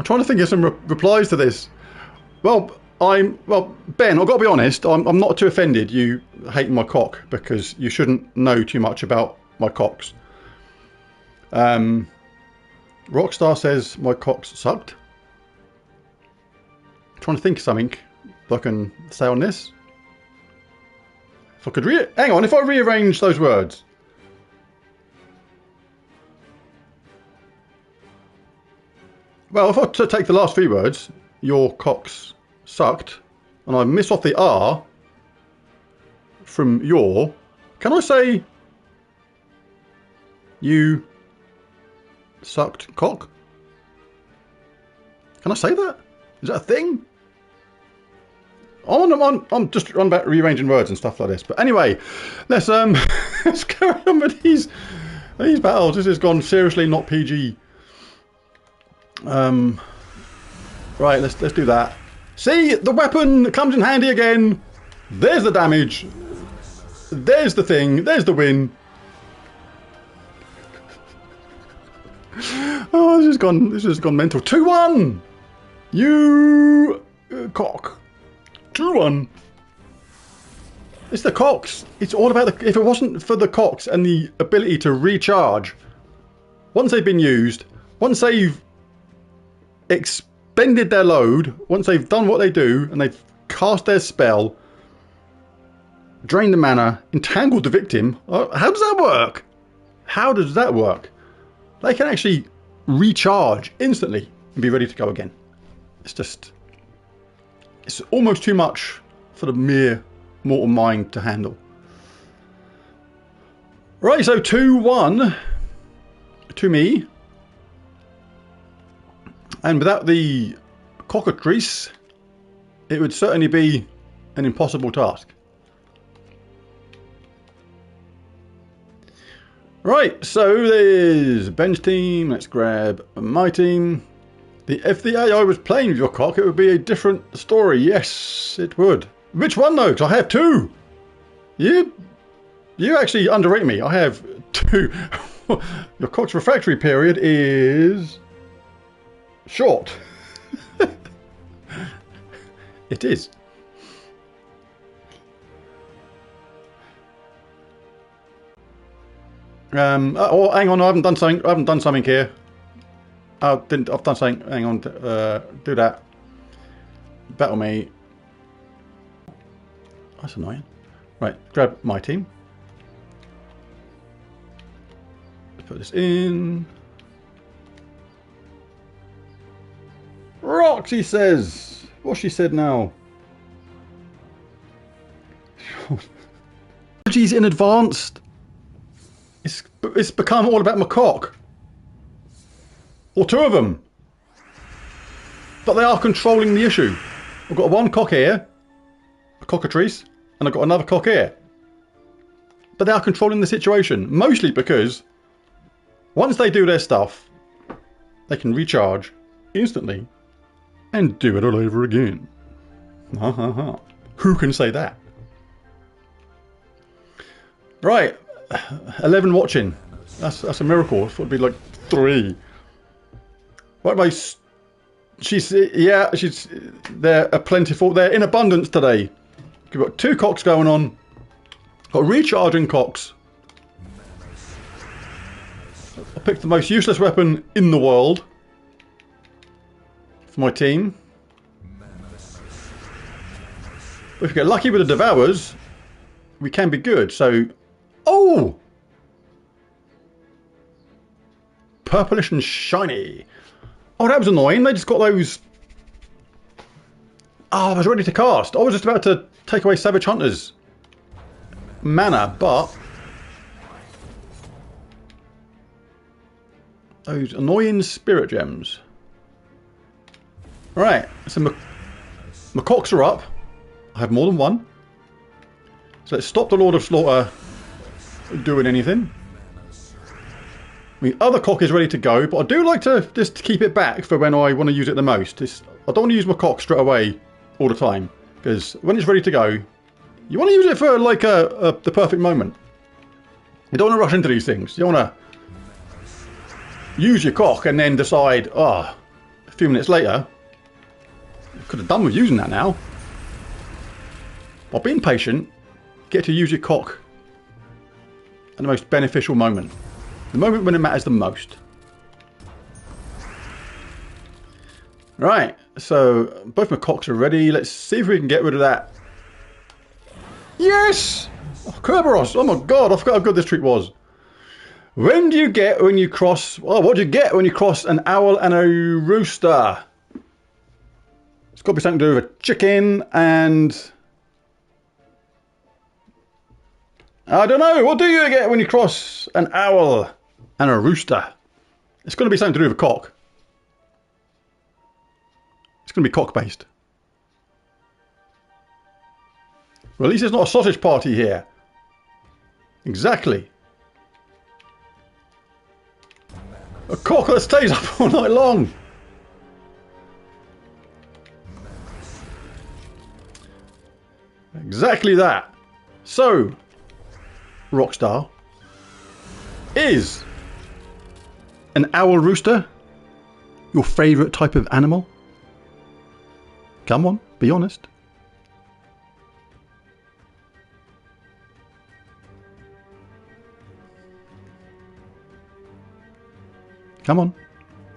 Speaker 1: trying to think of some replies to this. Well, Ben, I've got to be honest, I'm not too offended you hating my cock, because you shouldn't know too much about my cocks. Rockstar says my cocks sucked. I'm trying to think of something that I can say on this. If I could hang on, if I rearrange those words. Well, if I take the last 3 words, your cocks sucked, and I miss off the R from your, can I say you sucked cock? Can I say that? Is that a thing? I'm just on about rearranging words and stuff like this. But anyway, let's let's carry on with these battles. This has gone seriously not PG. Right, let's do that. See, the weapon comes in handy again. There's the damage. There's the thing. There's the win. Oh, this has gone mental. 2-1. You cock. 2-1. It's the cocks. It's all about the. If it wasn't for the cocks and the ability to recharge, once they've been used, once they've expended their load, once they've done what they do and they've cast their spell, drained the mana, entangled the victim. How does that work? How does that work? They can actually recharge instantly and be ready to go again. It's almost too much for the mere mortal mind to handle. Right, so 2-1 to me. And without the cockatrice, it would certainly be an impossible task. Right, so there's Ben's team. Let's grab my team. If the AI was playing with your cock, it would be a different story. Yes, it would. Which one though? Because I have 2. You actually underrate me. I have 2. Your cock's refractory period is short. It is. Oh, hang on! I haven't done something here. I've done something. Hang on. Do that. Battle me. That's annoying. Right. Grab my team. Let's put this in. Roxy says. What she said now? Apologies in advance. It's become all about my cock. Or 2 of them. But they are controlling the issue. I've got 1 cock here, a cockatrice, and I've got another cock here. But they are controlling the situation. Mostly because once they do their stuff, they can recharge instantly and do it all over again. Ha ha ha. Who can say that? Right. 11 watching. That's a miracle. I thought it'd be like 3. What am I? They're plentiful. They're in abundance today. We've got 2 cocks going on. Got recharging cocks. I picked the most useless weapon in the world. for my team. If we get lucky with the Devourers, we can be good. So, oh! Purplish and shiny. Oh, that was annoying. They just got those... Oh, I was ready to cast. I was just about to take away Savage Hunter's mana, but... Those annoying spirit gems. Right, so Macaques are up. I have more than one. So let's stop the Lord of Slaughter doing anything. The other cock is ready to go, but I do like to just keep it back for when I want to use it the most. I don't want to use my cock straight away all the time, because when it's ready to go, you want to use it for like the perfect moment. You don't want to rush into these things. You want to use your cock and then decide, oh, a few minutes later, I could have done with using that now. By being patient, get to use your cock at the most beneficial moment. The moment when it matters the most. Right, so both my cocks are ready. Let's see if we can get rid of that. Yes! Oh, Kerberos! Oh my god, I forgot how good this treat was. When do you get when you cross... Oh, what do you get when you cross an owl and a rooster? It's got to be something to do with a chicken and... I don't know. What do you get when you cross an owl and a rooster? It's going to be something to do with a cock. It's going to be cock-based. Well, at least it's not a sausage party here. Exactly. A cock that stays up all night long. Exactly that. So... Rockstar, is an owl rooster your favourite type of animal? Come on, be honest. Come on.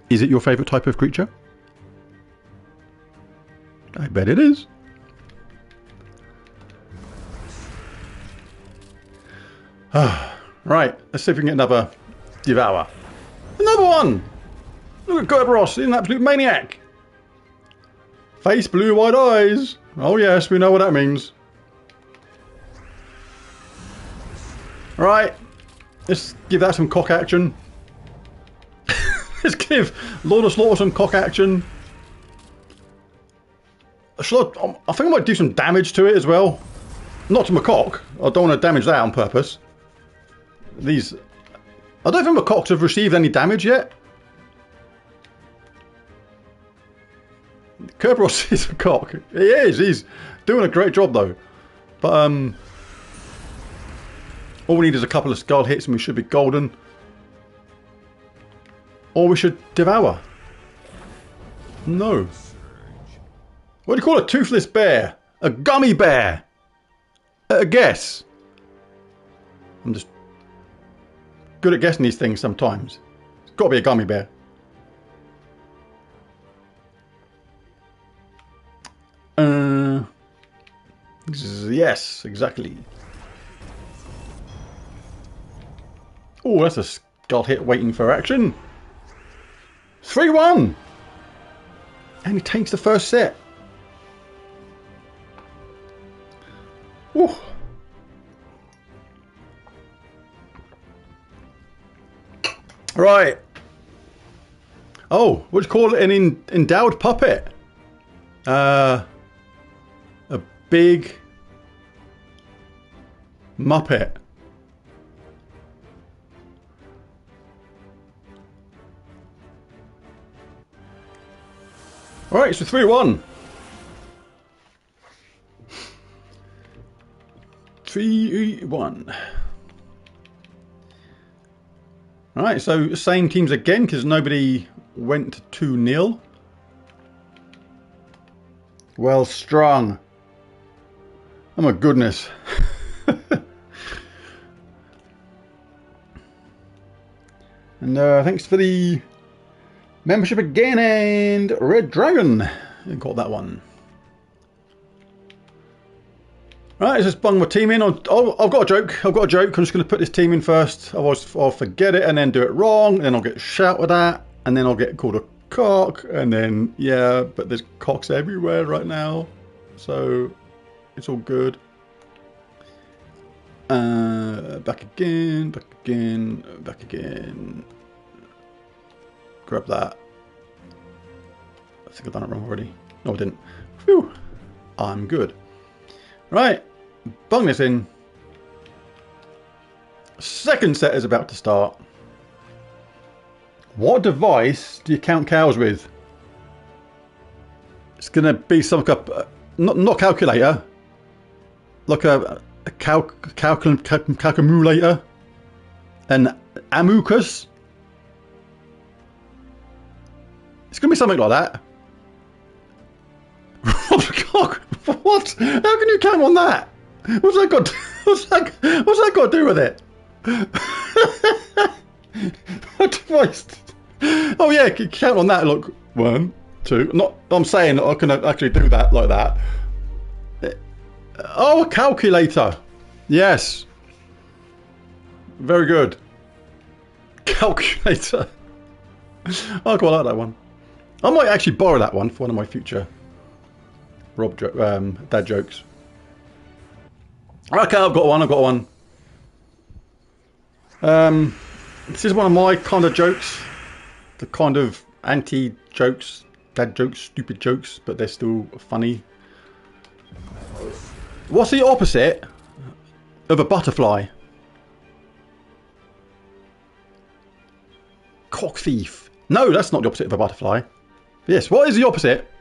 Speaker 1: Is it your favourite type of creature? I bet it is. Right, let's see if we can get another Devour. Another one! Look at Kerberos, he's an absolute maniac. Face blue, wide eyes. Oh yes, we know what that means. Right, let's give that some cock action. Let's give Lord of Slaughter some cock action. I think I might do some damage to it as well. Not to my cock. I don't want to damage that on purpose. These... I don't think my cocks have received any damage yet. Kerberos is a cock. He is. He's doing a great job though. But all we need is a couple of skull hits and we should be golden. Or we should devour. No. What do you call a toothless bear? A gummy bear. A guess. I'm just good at guessing these things sometimes. It's got to be a gummy bear. Yes, exactly. Oh, that's a skull hit waiting for action. 3-1. And he takes the first set. Woo. Right. Oh, what do you call it? An endowed puppet. A big Muppet. Alright, so 3-1. 3-1. Alright, so same teams again because nobody went to 2-0. Well strong. Oh my goodness. And thanks for the Membership again and Red Dragon. I got that one. Right, let's just bung my team in. I've got a joke. I've got a joke. I'm just going to put this team in first. Otherwise, I'll forget it and then do it wrong. And then I'll get shouted at. And then I'll get called a cock. And then, yeah, but there's cocks everywhere right now. So, it's all good. Back again, back again, back again. Grab that. I think I've done it wrong already. No, I didn't. Phew. I'm good. Right, bung this in. Second set is about to start. What device do you count cows with? It's going to be some kind of, not calculator, like a calculator, an amucus. It's going to be something like that. What? How can you count on that? What's that got? What's that got to do with it? What device? Oh yeah, count on that. Look, 1, 2. I'm saying I can actually do that like that. Oh, a calculator. Yes. Very good. Calculator. I quite like that one. I might actually borrow that one for one of my future dad jokes. Okay, I've got one. This is one of my kind of jokes. The kind of anti-jokes, dad jokes, stupid jokes, but they're still funny. What's the opposite of a butterfly? Cock thief. No, that's not the opposite of a butterfly. Yes, what is the opposite?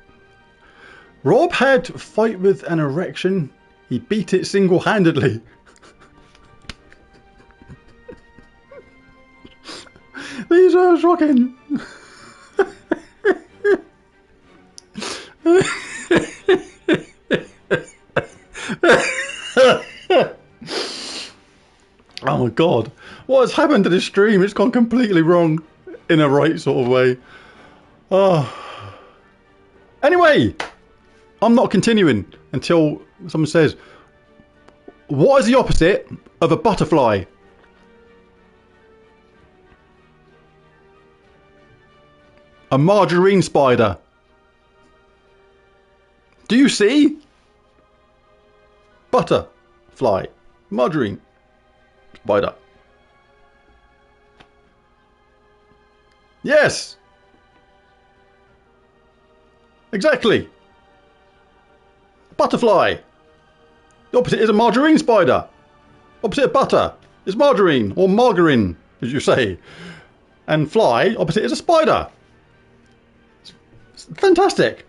Speaker 1: Rob had a fight with an erection. He beat it single-handedly. These are shocking. Oh my god. What has happened to this stream? It's gone completely wrong in a right sort of way. Oh. Anyway, I'm not continuing until someone says, what is the opposite of a butterfly? A margarine spider. Do you see? Butterfly. Margarine spider. Yes. Exactly. Butterfly. The opposite is a margarine spider. Opposite of butter is margarine, or margarine, as you say. And fly, opposite is a spider. It's fantastic.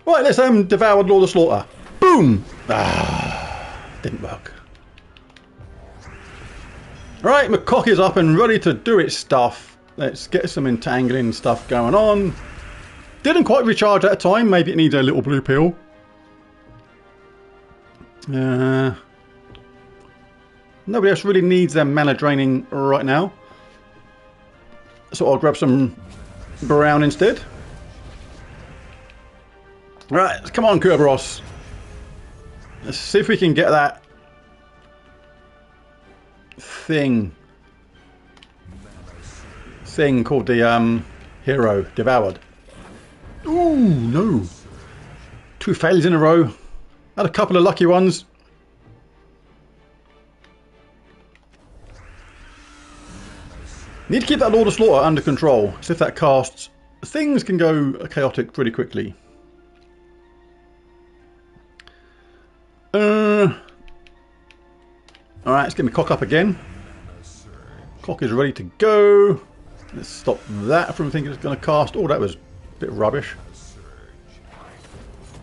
Speaker 1: Right, let's devour Lord of Slaughter. Boom! Ah, didn't work. Right, my cock is up and ready to do its stuff. Let's get some entangling stuff going on. Didn't quite recharge at a time. Maybe it needs a little blue pill. Nobody else really needs their mana draining right now. So I'll grab some brown instead. Right, come on, Kerberos. Let's see if we can get that thing called the hero devoured. Ooh, no. 2 failures in a row. Had a couple of lucky ones. Need to keep that Lord of Slaughter under control. So if that casts, things can go chaotic pretty quickly. Alright, let's get my cock up again. Cock is ready to go. Let's stop that from thinking it's going to cast. Oh, that was a bit rubbish.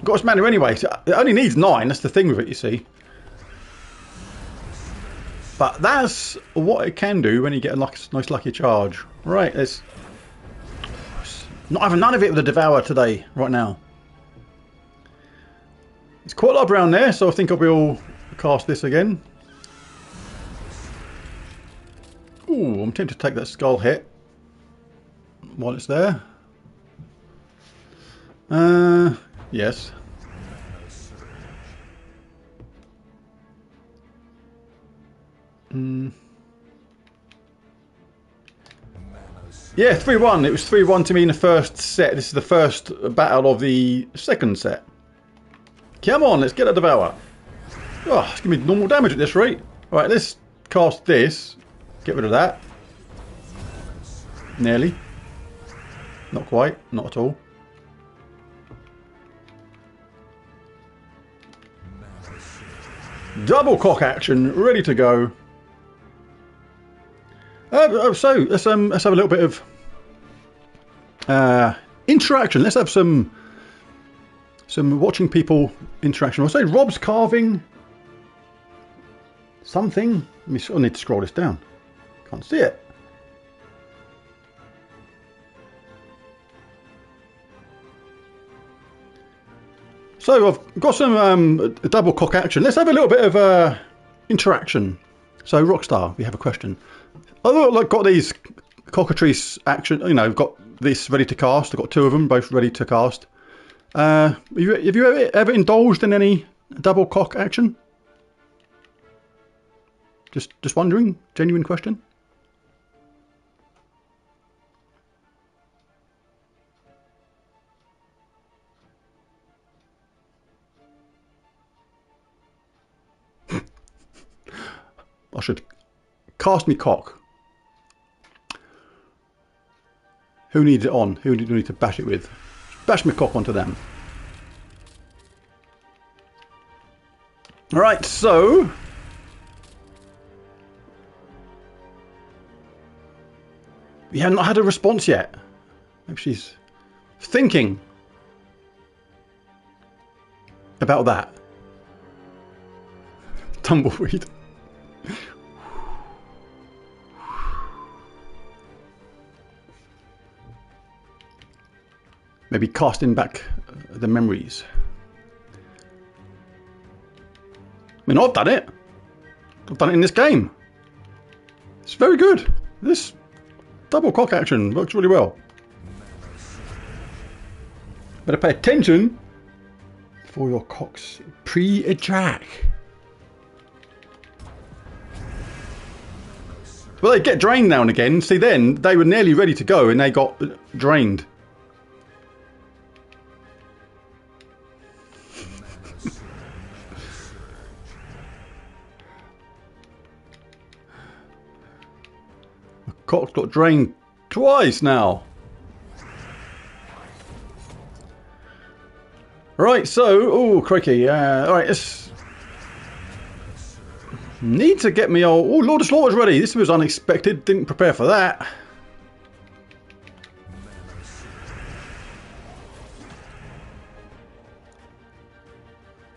Speaker 1: Got its mana anyway, so it only needs 9. That's the thing with it, you see. But that's what it can do when you get a nice lucky charge. Right, let's not having none of it with the Devour today, right now. It's quite a lot around there, so I think I'll be all cast this again. Ooh, I'm tempted to take that skull hit. while it's there. Yes. Yeah, 3-1. It was 3-1 to me in the first set. This is the first battle of the second set. Come on, let's get a Devour. Oh, it's giving me normal damage at this rate. Alright, let's cast this. Get rid of that. Nearly. Not quite. Not at all. Double cock action, ready to go. So let's have a little bit of interaction. Let's have some watching people interaction. I'll say Rob's carving something. I need to scroll this down. Can't see it. So I've got some double cock action. Let's have a little bit of interaction. So Rockstar, we have a question. I've got these cockatrice action. You know, I've got this ready to cast. I've got 2 of them, both ready to cast. Have you ever indulged in any double cock action? Just wondering. Genuine question. I should cast me cock. Who needs it on? Who do we need to bash it with? Bash me cock onto them. Alright, so we have not had a response yet. Maybe she's thinking about that. Tumbleweed. Maybe casting back the memories. I mean, I've done it. I've done it in this game. It's very good. This double cock action works really well. Better pay attention for your cocks pre-ejac. Well, they get drained now and again. See, then they were nearly ready to go and they got drained. Cock's got drained twice now. Right, so, oh, crikey. Alright, let's need to get me all. Oh, Lord of Slaughter's ready. This was unexpected. Didn't prepare for that.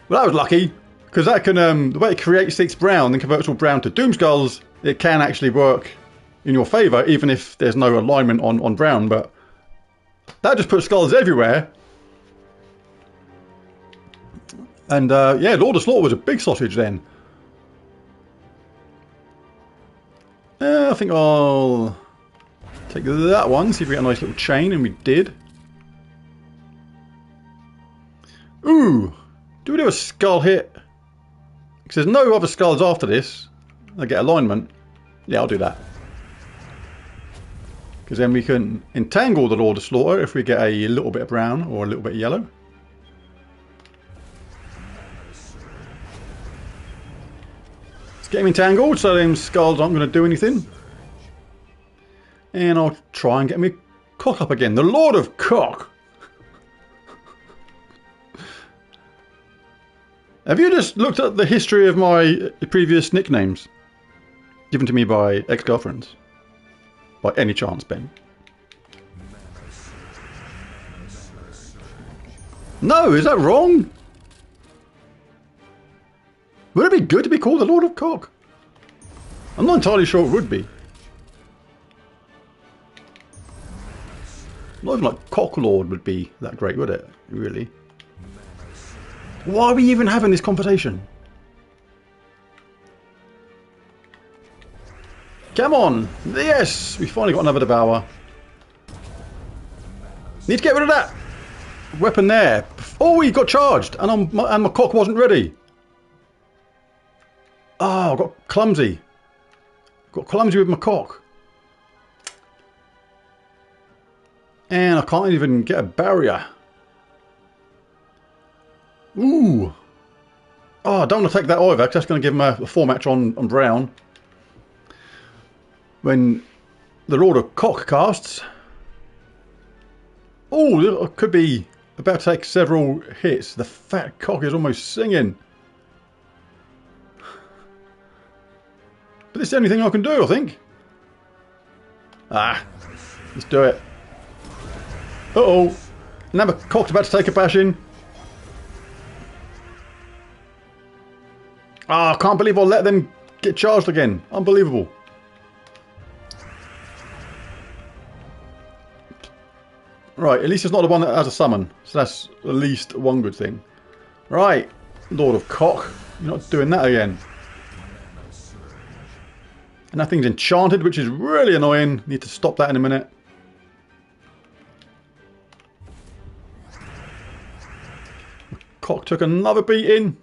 Speaker 1: Well, that was lucky, because that can, the way it creates 6 brown and converts all brown to Doom Skulls, it can actually work in your favour, even if there's no alignment on brown, but that just puts skulls everywhere. And yeah, Lord of Slaughter was a big sausage then. I think I'll take that one, see if we get a nice little chain, and we did. Ooh, do we do a skull hit? Because there's no other skulls after this. I get alignment. Yeah, I'll do that. Because then we can entangle the Lord of Slaughter if we get a little bit of brown or a little bit of yellow. Let's get him entangled so them skulls aren't going to do anything. And I'll try and get me cock up again. The Lord of Cock. Have you just looked at the history of my previous nicknames given to me by ex-girlfriends? By any chance, Ben? No, is that wrong? Would it be good to be called the Lord of Cock? I'm not entirely sure it would be. Not even like Cock Lord would be that great, would it? Really? Why are we even having this conversation? Come on! Yes! We finally got another Devour. Need to get rid of that weapon there. Oh, he got charged, and my cock wasn't ready. Oh, I got clumsy. Got clumsy with my cock. And I can't even get a barrier. Ooh. Oh, I don't want to take that either, because that's going to give him a 4-match on brown. When the Lord of Cock casts. Oh, I could be about to take several hits. The fat cock is almost singing. But this is the only thing I can do, I think. Ah, let's do it. Uh-oh. Now my cock's about to take a bashing. Ah, I can't believe I'll let them get charged again. Unbelievable. Right, at least it's not the one that has a summon. So that's at least one good thing. Right, Lord of Cock. You're not doing that again. And that thing's enchanted, which is really annoying. Need to stop that in a minute. Cock took another beating.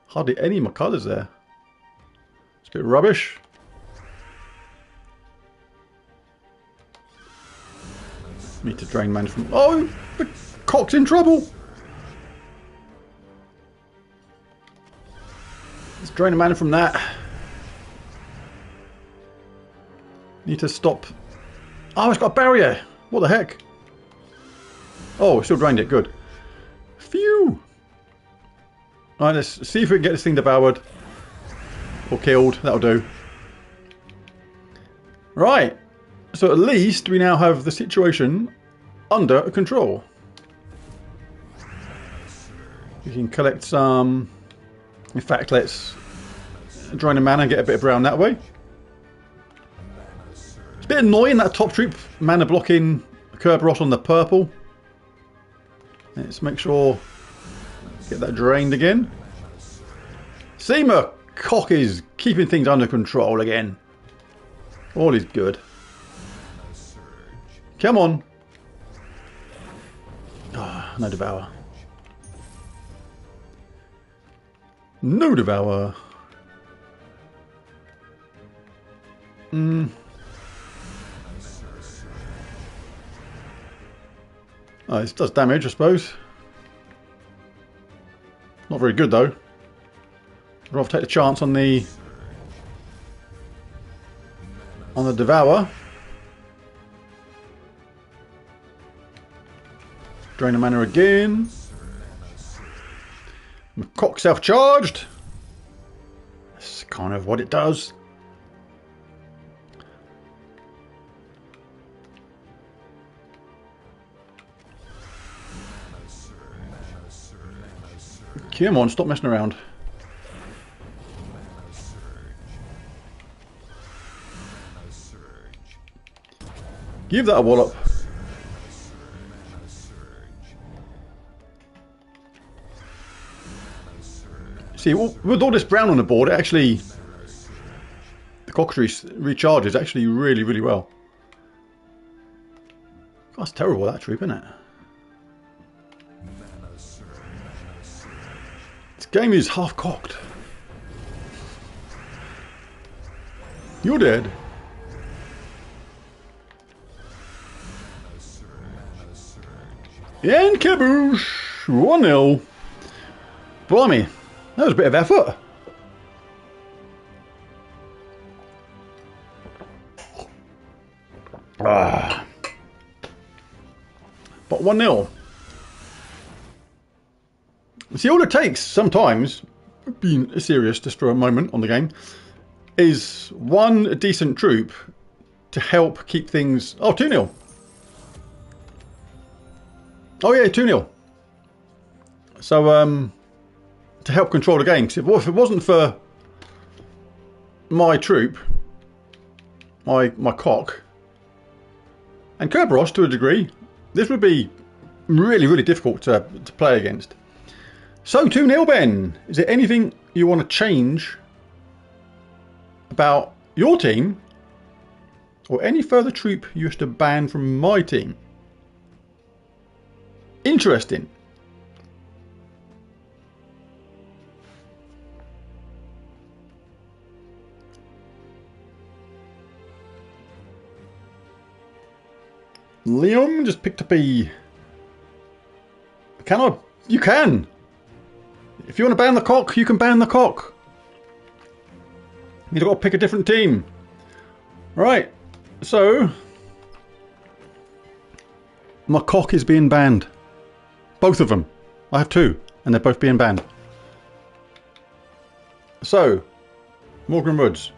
Speaker 1: Hardly any of my colours there. It's a bit rubbish. Need to drain mana from... Oh, the cock's in trouble. Let's drain the mana from that. Need to stop... Oh, it's got a barrier. What the heck? Oh, still drained it. Good. Phew. Alright, let's see if we can get this thing devoured. Or killed. That'll do. Right. So at least we now have the situation under control. We can collect some... In fact, let's drain the mana and get a bit of brown that way. It's a bit annoying that top troop mana blocking Kerberos on the purple. Let's make sure... Get that drained again. Seema Cock is keeping things under control again. All is good. Come on. Oh, no devour. No devour. Oh, this does damage, I suppose. Not very good though. I'd rather take the chance on the devour. Drain the mana again. Cock self-charged. That's kind of what it does. Come on, stop messing around. Give that a wallop. See, with all this brown on the board, it actually... The cockatrice recharges actually really, really well. That's terrible, that troop, isn't it? This game is half cocked. You're dead. And kaboosh! 1-0. Blimey, that was a bit of effort. But 1-0. See, all it takes sometimes, being serious just for a moment on the game, is one decent troop to help keep things... Oh, 2-0. Oh yeah, 2-0. So, to help control the game. Because if it wasn't for my troop, my cock, and Kerberos to a degree, this would be really, really difficult to play against. So, 2-0, Ben. Is there anything you want to change about your team or any further troop you wish to ban from my team. Interesting. Liam just picked up a... Can I? You can! If you want to ban the cock, you can ban the cock. You've got to pick a different team. Right, so... My cock is being banned. Both of them. I have two, and they're both being banned. So, Morgan Woods.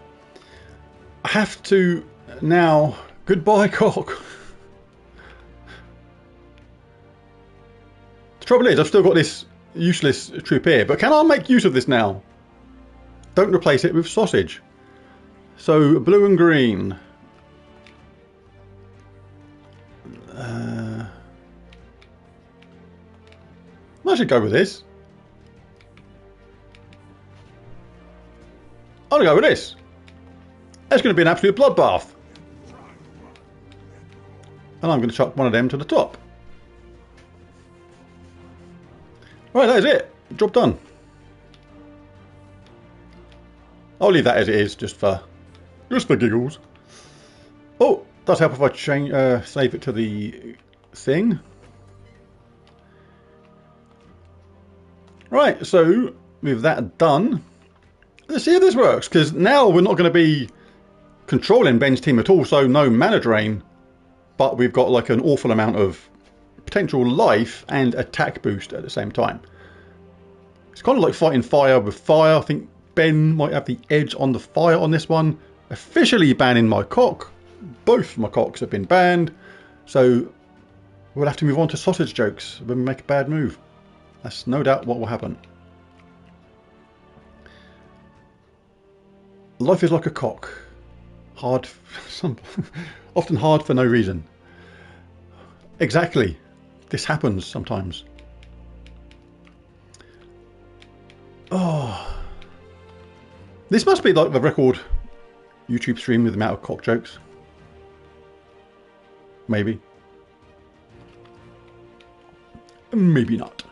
Speaker 1: I have to now... Goodbye, cock. The trouble is, I've still got this useless troop here, but can I make use of this now? Don't replace it with sausage. So, blue and green. I should go with this. I'm going to go with this. It's going to be an absolute bloodbath. And I'm going to chuck one of them to the top. Right, that is it. Job done. I'll leave that as it is, just for giggles. Oh, does help if I change, save it to the thing. Right, so with that done, let's see if this works. Because now we're not going to be controlling Ben's team at all, so no mana drain. But we've got like an awful amount of potential life and attack boost at the same time. It's kind of like fighting fire with fire. I think Ben might have the edge on the fire on this one. Officially banning my cock. Both my cocks have been banned. So we'll have to move on to sausage jokes when we make a bad move. That's no doubt what will happen. Life is like a cock. Hard, often hard for no reason. Exactly. This happens sometimes. Oh. This must be like the record YouTube stream with the amount of cock jokes. Maybe. Maybe not.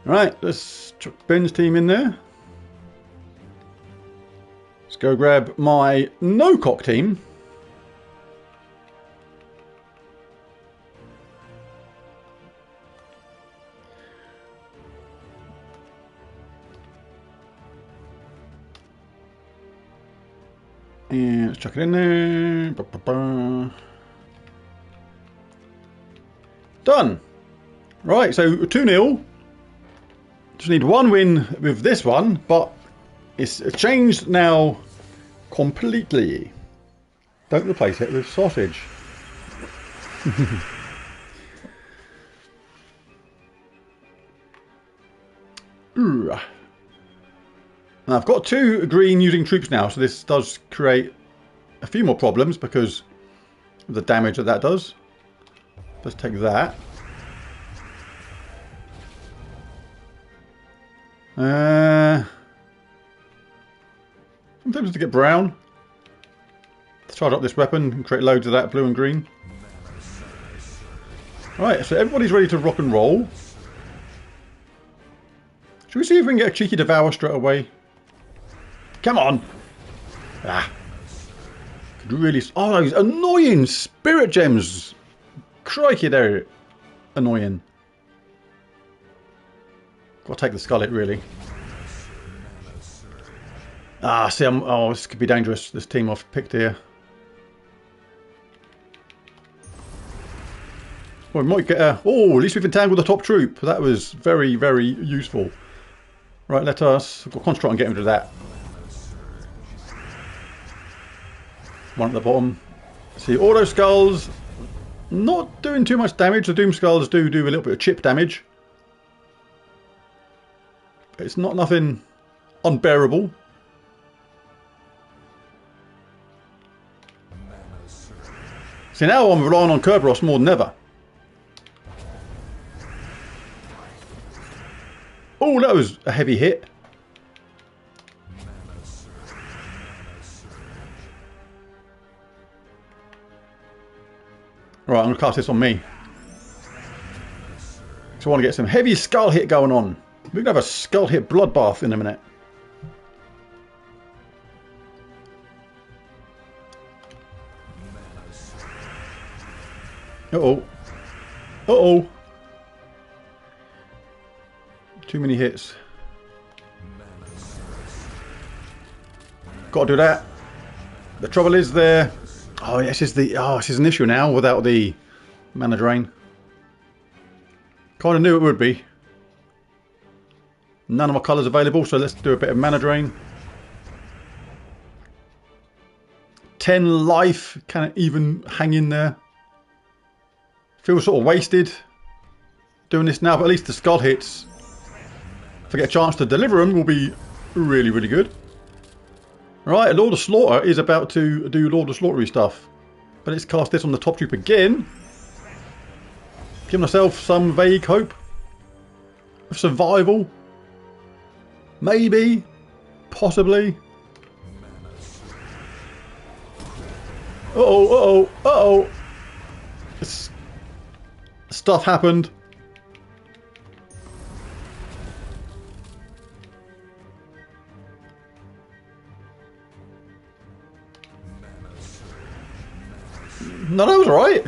Speaker 1: Alright, let's chuck Ben's team in there. Let's go grab my no cock team. And let's chuck it in there. Ba, ba, ba. Done. Right, so 2-0. Just need one win with this one, but it's changed now completely. Don't replace it with sausage. Ooh. Now I've got 2 green using troops now, so this does create a few more problems because of the damage that does. Let's take that. I'm tempted to get brown. Let's charge up this weapon and create loads of that blue and green. Alright, so everybody's ready to rock and roll. Should we see if we can get a cheeky devour straight away? Come on! Ah. Could really... Oh, those annoying spirit gems! Crikey, they're annoying. Got to take the skullet, really. Ah, see, oh, this could be dangerous, this team I've picked here. Well, we might get a... Oh, at least we've entangled the top troop. That was very, very useful. Right, let us... We've got to concentrate on getting rid of that. One at the bottom. See, auto skulls... Not doing too much damage. The Doom Skulls do a little bit of chip damage. But it's not nothing unbearable. See, now I'm relying on Kerberos more than ever. Oh, that was a heavy hit. Right, I'm going to cast this on me. So I want to get some heavy skull hit going on. We're going to have a skull hit bloodbath in a minute. Uh-oh. Uh-oh. Too many hits. Got to do that. The trouble is there. Oh, yes, this is an issue now without the mana drain. Kind of knew it would be. None of my colours available, so let's do a bit of mana drain. 10 life. Can it even hang in there? Feels sort of wasted doing this now, but at least the skull hits, if I get a chance to deliver them, will be really, really good. Right, Lord of Slaughter is about to do Lord of Slaughtery stuff. But let's cast this on the top troop again. Give myself some vague hope of survival. Maybe. Possibly. Uh-oh, uh-oh, uh-oh. Stuff happened. No, that was alright.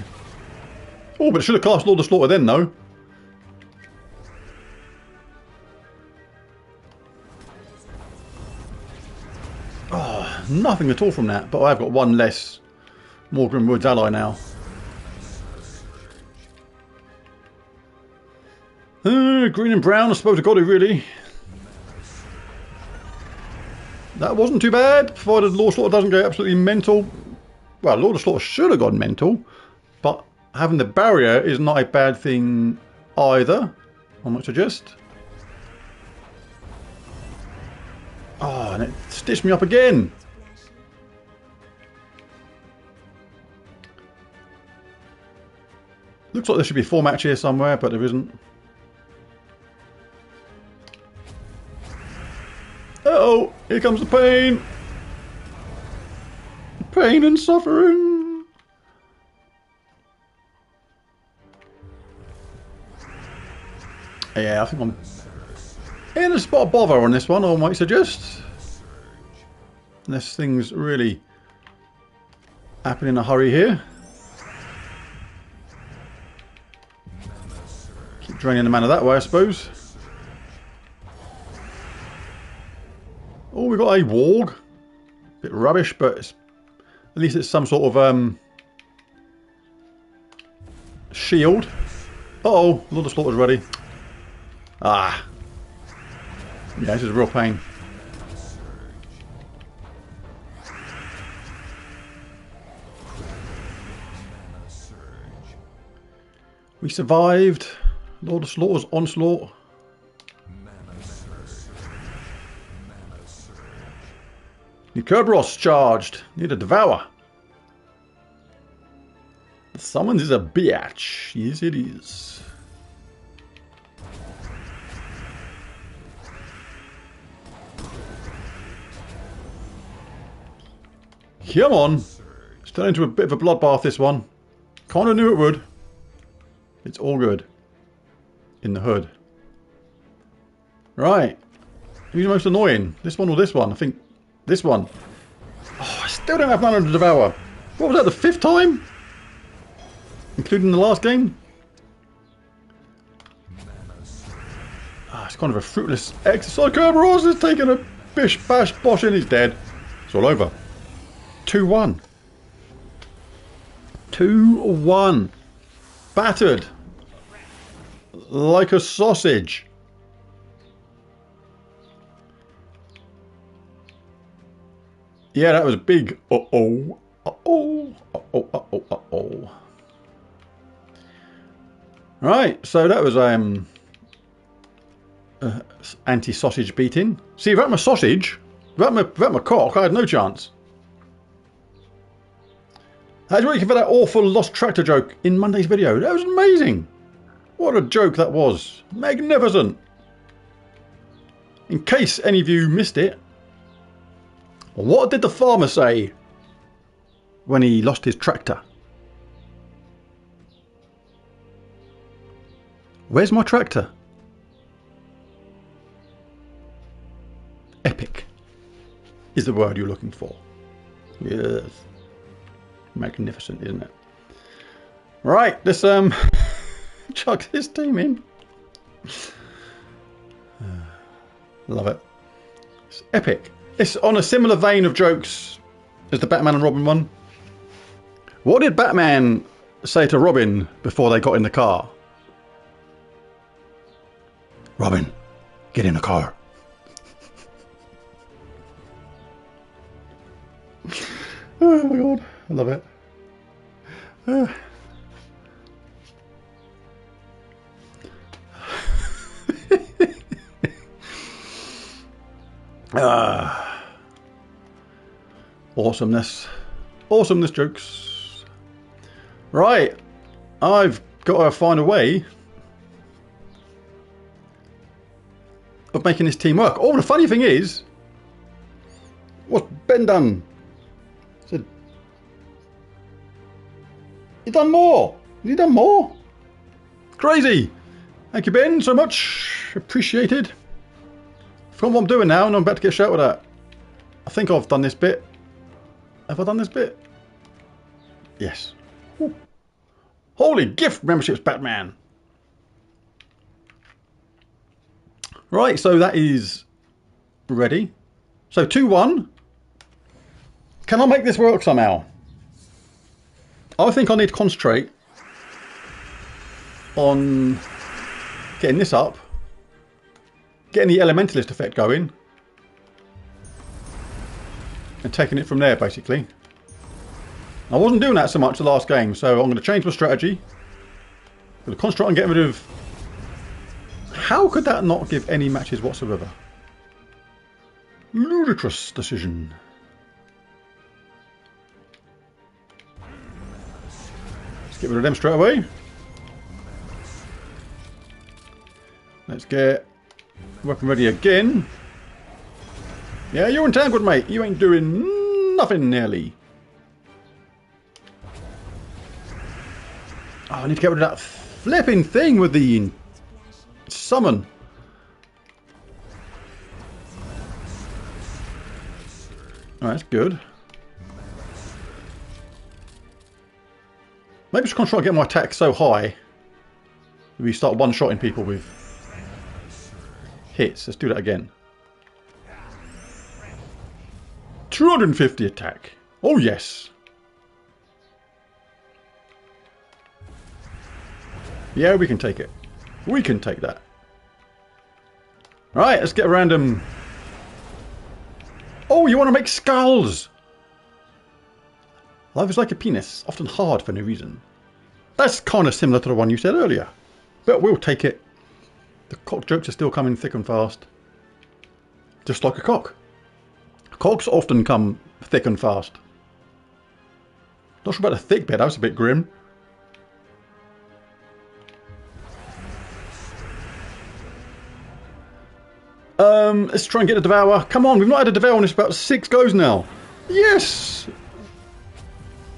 Speaker 1: Oh, but it should have cast Lord of Slaughter then, though. Oh, nothing at all from that. But I've got one less Morgan Woods ally now. Green and brown, I suppose I got it, really. That wasn't too bad, provided Lord of Slaughter doesn't go absolutely mental. Well, Lord of Slaughter should have gone mental, but having the barrier is not a bad thing either, I might suggest. Oh, and it stitched me up again. Looks like there should be a 4 match here somewhere, but there isn't. Uh-oh, here comes the pain. Pain and suffering. Yeah, I think I'm in a spot of bother on this one, I might suggest. Unless things really happen in a hurry here. Keep draining the mana that way, I suppose. Oh, we got a warg. Bit rubbish, but it's, at least it's some sort of shield. Uh-oh, Lord of Slaughter's ready. Ah. Yeah, this is a real pain. We survived Lord of Slaughter's onslaught. New Kerberos charged. Need to devour. The summons is a biatch. Yes, it is. Come on. It's turned into a bit of a bloodbath, this one. Kind of knew it would. It's all good. In the hood. Right. Who's the most annoying? This one or this one? I think this one. Oh, I still don't have mana to devour. What was that, the 5th time? Including the last game? Ah, it's kind of a fruitless exercise. Kerberos is taking a bish bash bosh and he's dead. It's all over. 2-1. 2-1. Battered. Like a sausage. Yeah, that was big. Uh-oh. Uh-oh. Uh-oh. Uh-oh. Uh-oh. Right, so that was anti-sausage beating. See, without my sausage, without my cock, I had no chance. How do you reckon for that awful lost tractor joke in Monday's video? That was amazing. What a joke that was. Magnificent. In case any of you missed it, what did the farmer say when he lost his tractor? Where's my tractor? Epic is the word you're looking for. Yes. Magnificent, isn't it? Right, let's chug this team in. Love it. It's epic. It's on a similar vein of jokes as the Batman and Robin one. What did Batman say to Robin before they got in the car? Robin, get in the car. Oh my god, I love it. Awesomeness. Awesomeness jokes. Right, I've got to find a way of making this team work. Oh, the funny thing is, what's Ben done? Said, you done more. You done more. Crazy. Thank you, Ben, so much. Appreciated. Forgot what I'm doing now, and I'm about to get shouted at. I think I've done this bit. Have I done this bit? Yes. Ooh. Holy gift memberships, Batman. Right, so that is ready. So 2-1. Can I make this work somehow? I think I need to concentrate on getting this up, getting the elementalist effect going, and taking it from there, basically. I wasn't doing that so much the last game, so I'm going to change my strategy. I'm going to concentrate on getting rid of... How could that not give any matches whatsoever? Ludicrous decision. Let's get rid of them straight away. Let's get weapon ready again. Yeah, you're entangled, mate. You ain't doing nothing nearly. Oh, I need to get rid of that flipping thing with the summon. Alright, that's good. Maybe just concentrate on getting my attack so high that we start one-shotting people with hits. Let's do that again. 250 attack. Oh yes. Yeah, we can take it. We can take that. Right, let's get a random... Oh, you want to make skulls? Life is like a penis, often hard for no reason. That's kind of similar to the one you said earlier. But we'll take it. The cock jokes are still coming thick and fast. Just like a cock. Cocks often come thick and fast. Not sure about the thick bit, that was a bit grim. Let's try and get a devour. Come on, we've not had a devour on this about 6 goes now. Yes!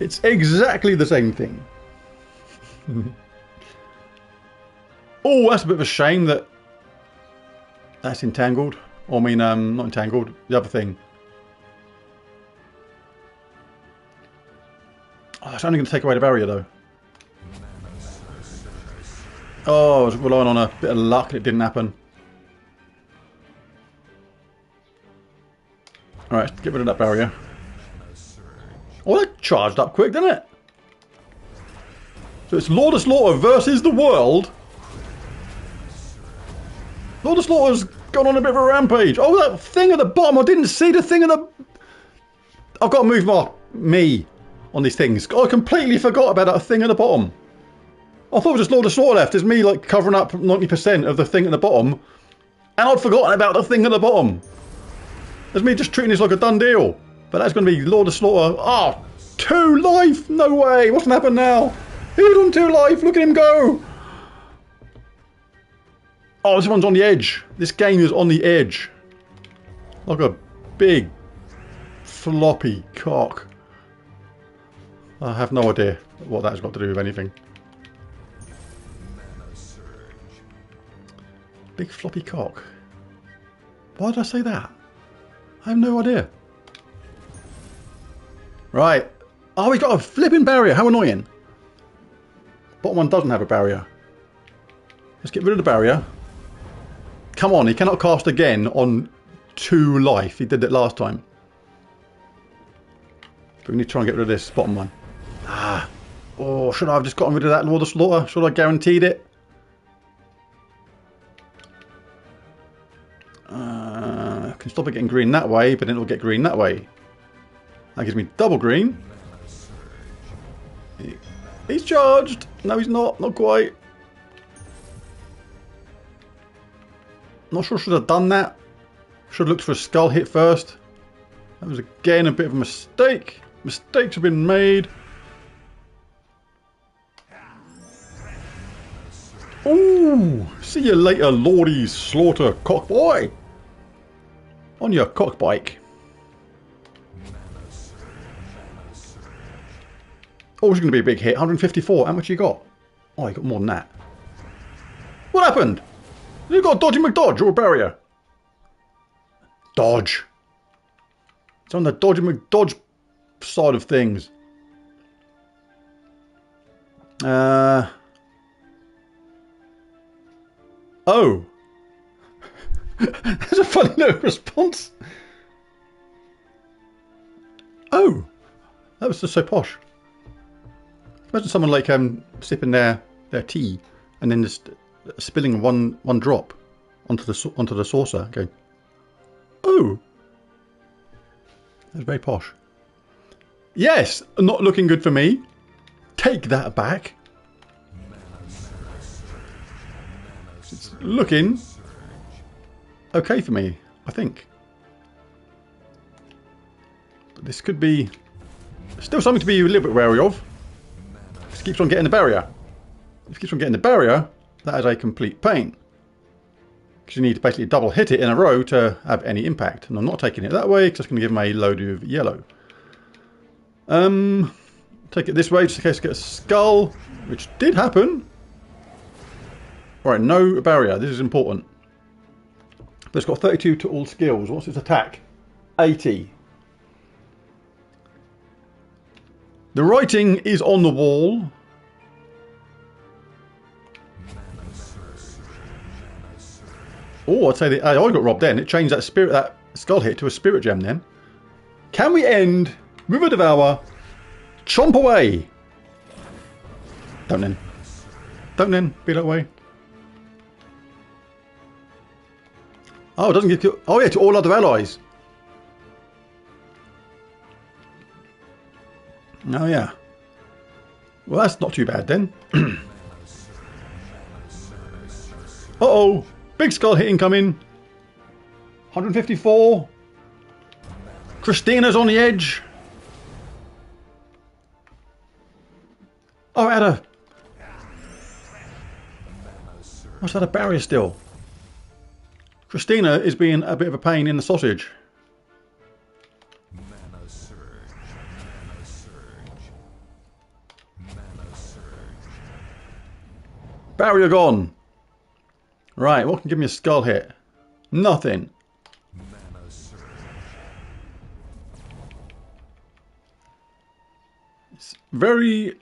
Speaker 1: It's exactly the same thing. Oh, that's a bit of a shame that that's entangled. Or I mean, not entangled, the other thing. Oh, it's only going to take away the barrier though. Oh, I was relying on a bit of luck and it didn't happen. Alright, get rid of that barrier. Oh, that charged up quick, didn't it? So it's Lord of Slaughter versus the world. Lord of Slaughter's gone on a bit of a rampage. Oh, that thing at the bottom. I didn't see the thing at the... I've got to move my... me on these things. I completely forgot about that thing at the bottom. I thought it was just Lord of Slaughter left. There's me like covering up 90% of the thing at the bottom. And I'd forgotten about the thing at the bottom. There's me just treating this like a done deal. But that's going to be Lord of Slaughter. Oh, 2 life. No way. What's going to happen now? He's on 2 life. Look at him go. Oh, this one's on the edge. This game is on the edge. Like a big floppy cock. I have no idea what that's got to do with anything. Big floppy cock. Why did I say that? I have no idea. Right. Oh, we got a flipping barrier. How annoying. Bottom one doesn't have a barrier. Let's get rid of the barrier. Come on, he cannot cast again on 2 life. He did it last time. But we need to try and get rid of this bottom one. Ah. Oh, should I have just gotten rid of that Lord of Slaughter? Should I have guaranteed it? I can stop it getting green that way, but then it'll get green that way. That gives me double green. He's charged. No, he's not. Not quite. Not sure I should have done that. Should have looked for a skull hit first. That was again a bit of a mistake. Mistakes have been made. Ooh, see you later, Lordy Slaughter Cockboy. On your cock bike. Oh, it's going to be a big hit. 154. How much you got? Oh, you got more than that. What happened? You got a dodgy McDodge or a barrier? Dodge. It's on the dodgy McDodge side of things. Oh. That's a funny little response. Oh. That was just so posh. Imagine someone like sipping their tea and then just spilling one drop onto the saucer, going, oh. That's very posh. Yes, not looking good for me. Take that back. It's looking okay for me, I think. But this could be still something to be a little bit wary of. This keeps on getting the barrier. If it keeps on getting the barrier, that is a complete pain. Because you need to basically double hit it in a row to have any impact. And I'm not taking it that way because it's going to give me a load of yellow. Take it this way just in case I get a skull, which did happen. Alright, no barrier. This is important. But it's got 32 to all skills. What's its attack? 80. The writing is on the wall. Oh, I'd say the AI got robbed then. It changed that skull hit to a spirit gem then. Can we end with a devour? Chomp away! Don't then. Don't then. Be that way. Oh, it doesn't give you... Oh yeah, to all other allies. Oh yeah. Well, that's not too bad then. Uh-oh. Big skull hit incoming. 154. Christina's on the edge. Oh, it had a... What's that, a barrier still? Christina is being a bit of a pain in the sausage. Barrier gone. Right, what can give me a skull hit? Nothing. It's very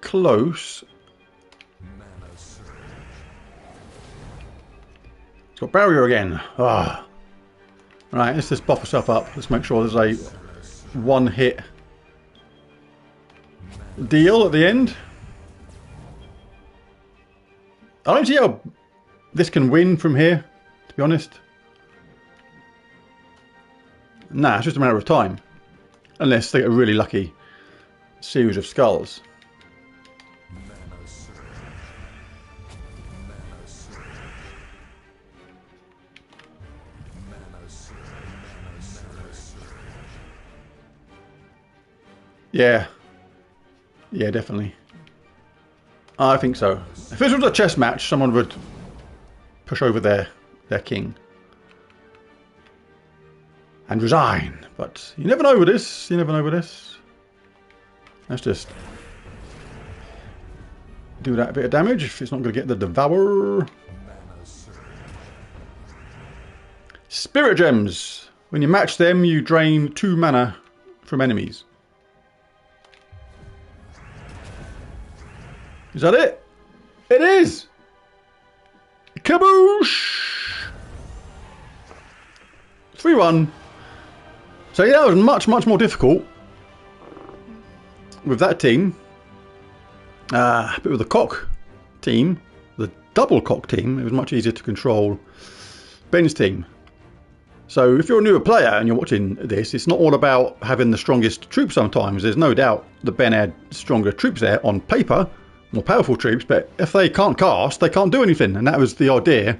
Speaker 1: close. It's got barrier again. Ah. Right, let's just buff ourselves up. Let's make sure there's a one hit deal at the end. I don't see how this can win from here, to be honest. Nah, it's just a matter of time. Unless they get a really lucky series of skulls. Yeah. Yeah, definitely. I think so. If this was a chess match, someone would push over their king and resign. But you never know with this. You never know with this. Let's just do that bit of damage if it's not going to get the devour. Spirit gems. When you match them, you drain 2 mana from enemies. Is that it? It is! Kaboosh! 3-1. So yeah, it was much, much more difficult with that team. But with the cock team, the double cock team, it was much easier to control Ben's team. So if you're a newer player and you're watching this, it's not all about having the strongest troops sometimes. There's no doubt that Ben had stronger troops there on paper, more powerful troops, but if they can't cast, they can't do anything. And that was the idea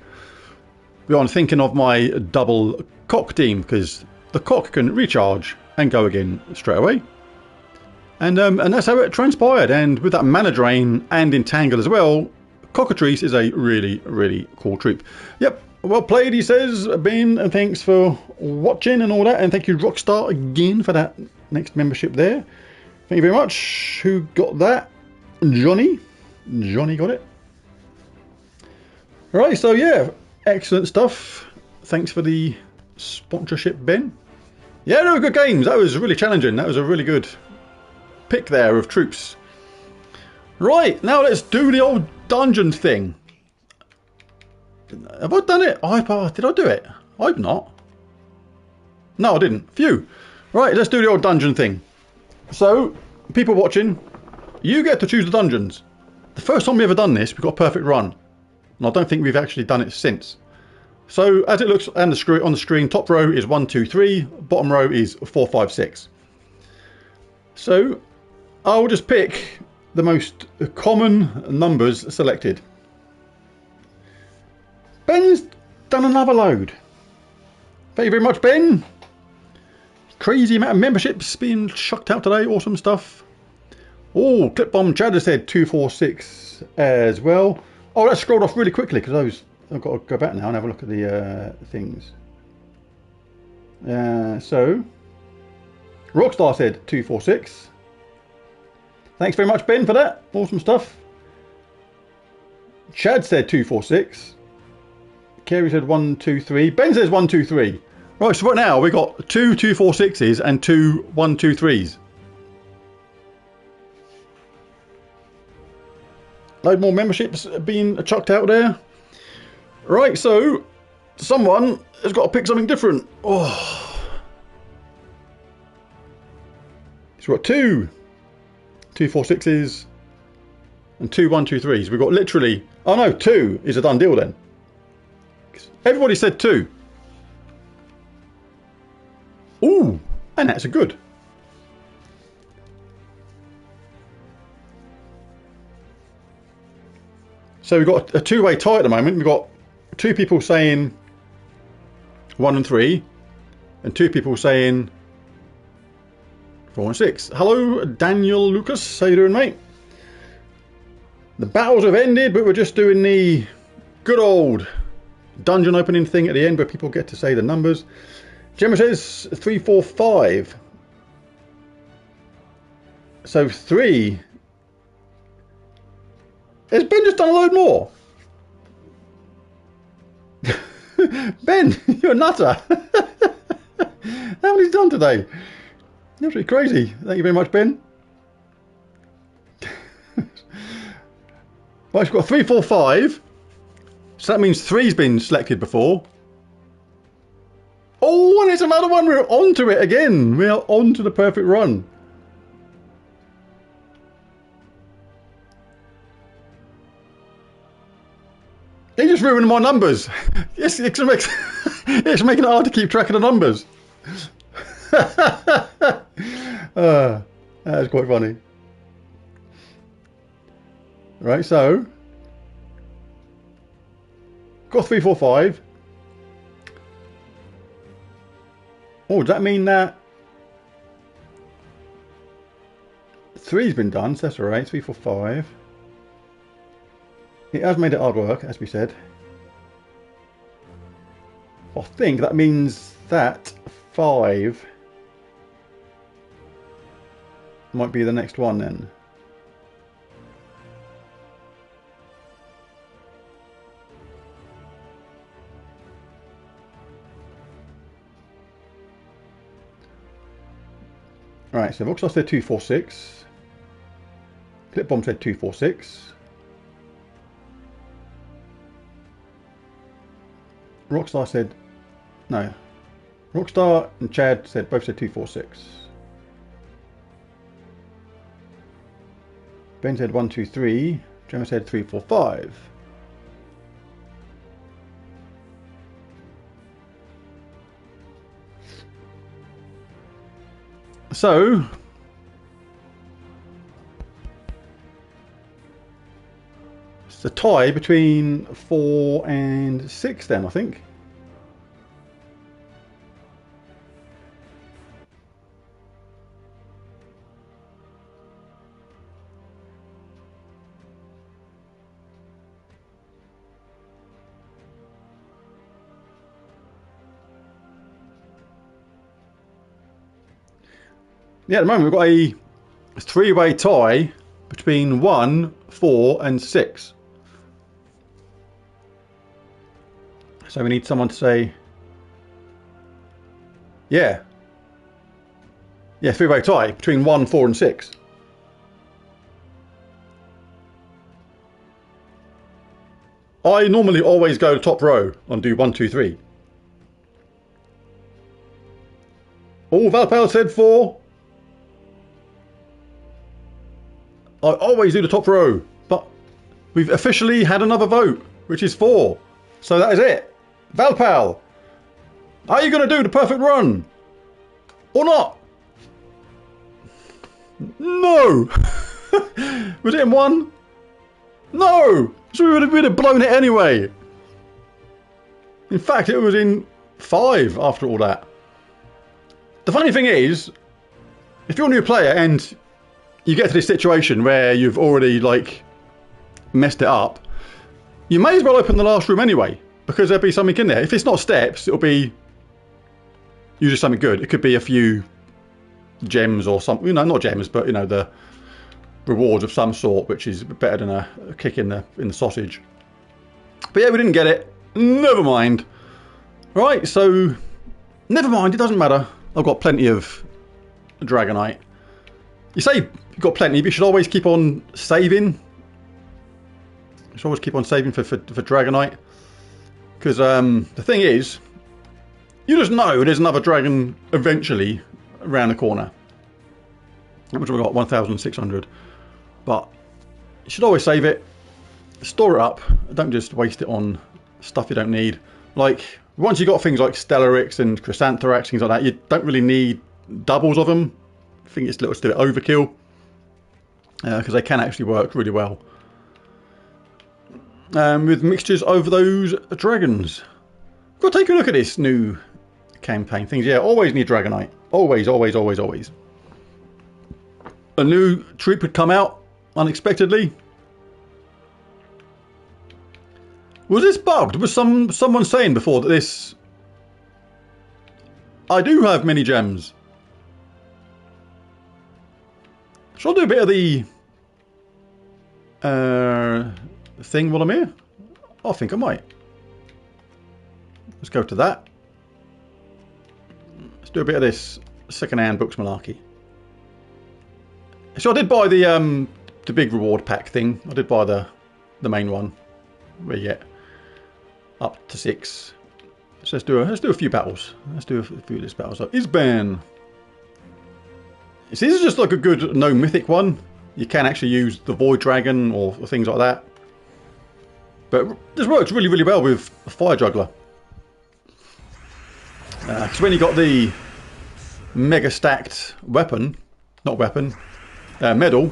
Speaker 1: behind thinking of my double cock team, because the cock can recharge and go again straight away. And that's how it transpired. And with that mana drain and entangle as well, Cockatrice is a really, really cool troop. Yep. Well played, he says, Ben, and thanks for watching and all that. And thank you, Rockstar, again for that next membership there. Thank you very much. Who got that? Johnny. Johnny got it. Right, so yeah, excellent stuff. Thanks for the sponsorship, Ben. Yeah, they were good games. That was really challenging. That was a really good pick there of troops. Right, now let's do the old dungeon thing. Have I done it? Did I do it? I hope not. No, I didn't. Phew. Right, let's do the old dungeon thing. So, people watching, you get to choose the dungeons. The first time we ever done this, we got a perfect run. And I don't think we've actually done it since. So, as it looks on the screen, top row is 1, 2, 3. Bottom row is 4, 5, 6. So, I'll just pick the most common numbers selected. Ben's done another load. Thank you very much, Ben. Crazy amount of memberships being chucked out today. Awesome stuff. Oh, Clip Bomb Chad has said 246 as well. Oh, that scrolled off really quickly because those. I've got to go back now and have a look at the things. So, Rockstar said 246. Thanks very much, Ben, for that. Awesome stuff. Chad said 246. Kerry said 1, 2, 3. Ben says 1, 2, 3. Right, so right now we got 2 246s and 2 123s. Load more memberships being chucked out there. Right, so someone has got to pick something different. Oh, so we've got 2 246s and 2 123s. We've got literally. Oh no, 2 is a done deal then. Everybody said 2. Ooh, and that's a good. So we've got a two-way tie at the moment. We've got 2 people saying 1 and 3, and 2 people saying 4 and 6. Hello, Daniel Lucas. How you doing, mate? The battles have ended, but we're just doing the good old dungeon opening thing at the end where people get to say the numbers. Gemma says 3, 4, 5. So 3. Has Ben just done a load more? Ben, you're a nutter. How many's done today? Absolutely crazy. Thank you very much, Ben. Right, we've got 3, 4, 5. So that means 3's been selected before. Oh, and it's another one. We're onto it again. We are on to the perfect run. He just ruined my numbers. It's making it hard to keep track of the numbers. That's quite funny. Right, so got 3, 4, 5. Oh, does that mean that 3's been done? So that's alright. 3, 4, 5. It has made it hard work, as we said. I think that means that 5 might be the next one then. Right, so Rockstar said 246. Clipbomb said 246. Rockstar said no. Rockstar and Chad said both said 246. Ben said 123. Gemma said 345. So it's a tie between 4 and 6 then, I think. Yeah, at the moment we've got a three-way tie between 1, 4 and 6. So we need someone to say, yeah, three-way tie between 1, 4 and 6. I normally always go top row and do 1, 2, 3. Oh, Valpal said 4. I always do the top row, but we've officially had another vote, which is 4. So that is it. Valpal, are you going to do the perfect run? Or not? No. Was it in 1? No. So we'd have blown it anyway. In fact, it was in 5 after all that. The funny thing is, if you're a new player and you get to this situation where you've already like messed it up, you may as well open the last room anyway, because there'll be something in there. If it's not steps, it'll be usually something good. It could be a few gems or something, you know, not gems, but you know, the rewards of some sort, which is better than a kick in the sausage. But yeah, we didn't get it. Never mind. Right, so never mind, it doesn't matter. I've got plenty of Dragonite. You say you've got plenty, but you should always keep on saving. You should always keep on saving for Dragonite. Because the thing is, you just know there's another dragon eventually around the corner. How much have I got? 1,600. But you should always save it. Store it up. Don't just waste it on stuff you don't need. Like, once you've got things like Stellarix and Chrysanthrax, things like that, you don't really need doubles of them. I think it's a little bit overkill. Because they can actually work really well. With mixtures over those dragons. Go take a look at this new campaign things. Yeah, always need Dragonite. Always, always, always, always. A new troop would come out unexpectedly. Was this bugged? Was someone saying before that this... I do have mini gems. Shall I do a bit of the thing while I'm here? I think I might. Let's go to that. Let's do a bit of this second-hand books malarkey. So I did buy the big reward pack thing. I did buy the main one where you get up to 6. So let's do a few battles. Let's do a few of these battles. So Isban. This is just like a good no mythic one. You can actually use the Void Dragon or things like that. But this works really, really well with a Fire Juggler. Because when you got the mega stacked weapon, not weapon, medal,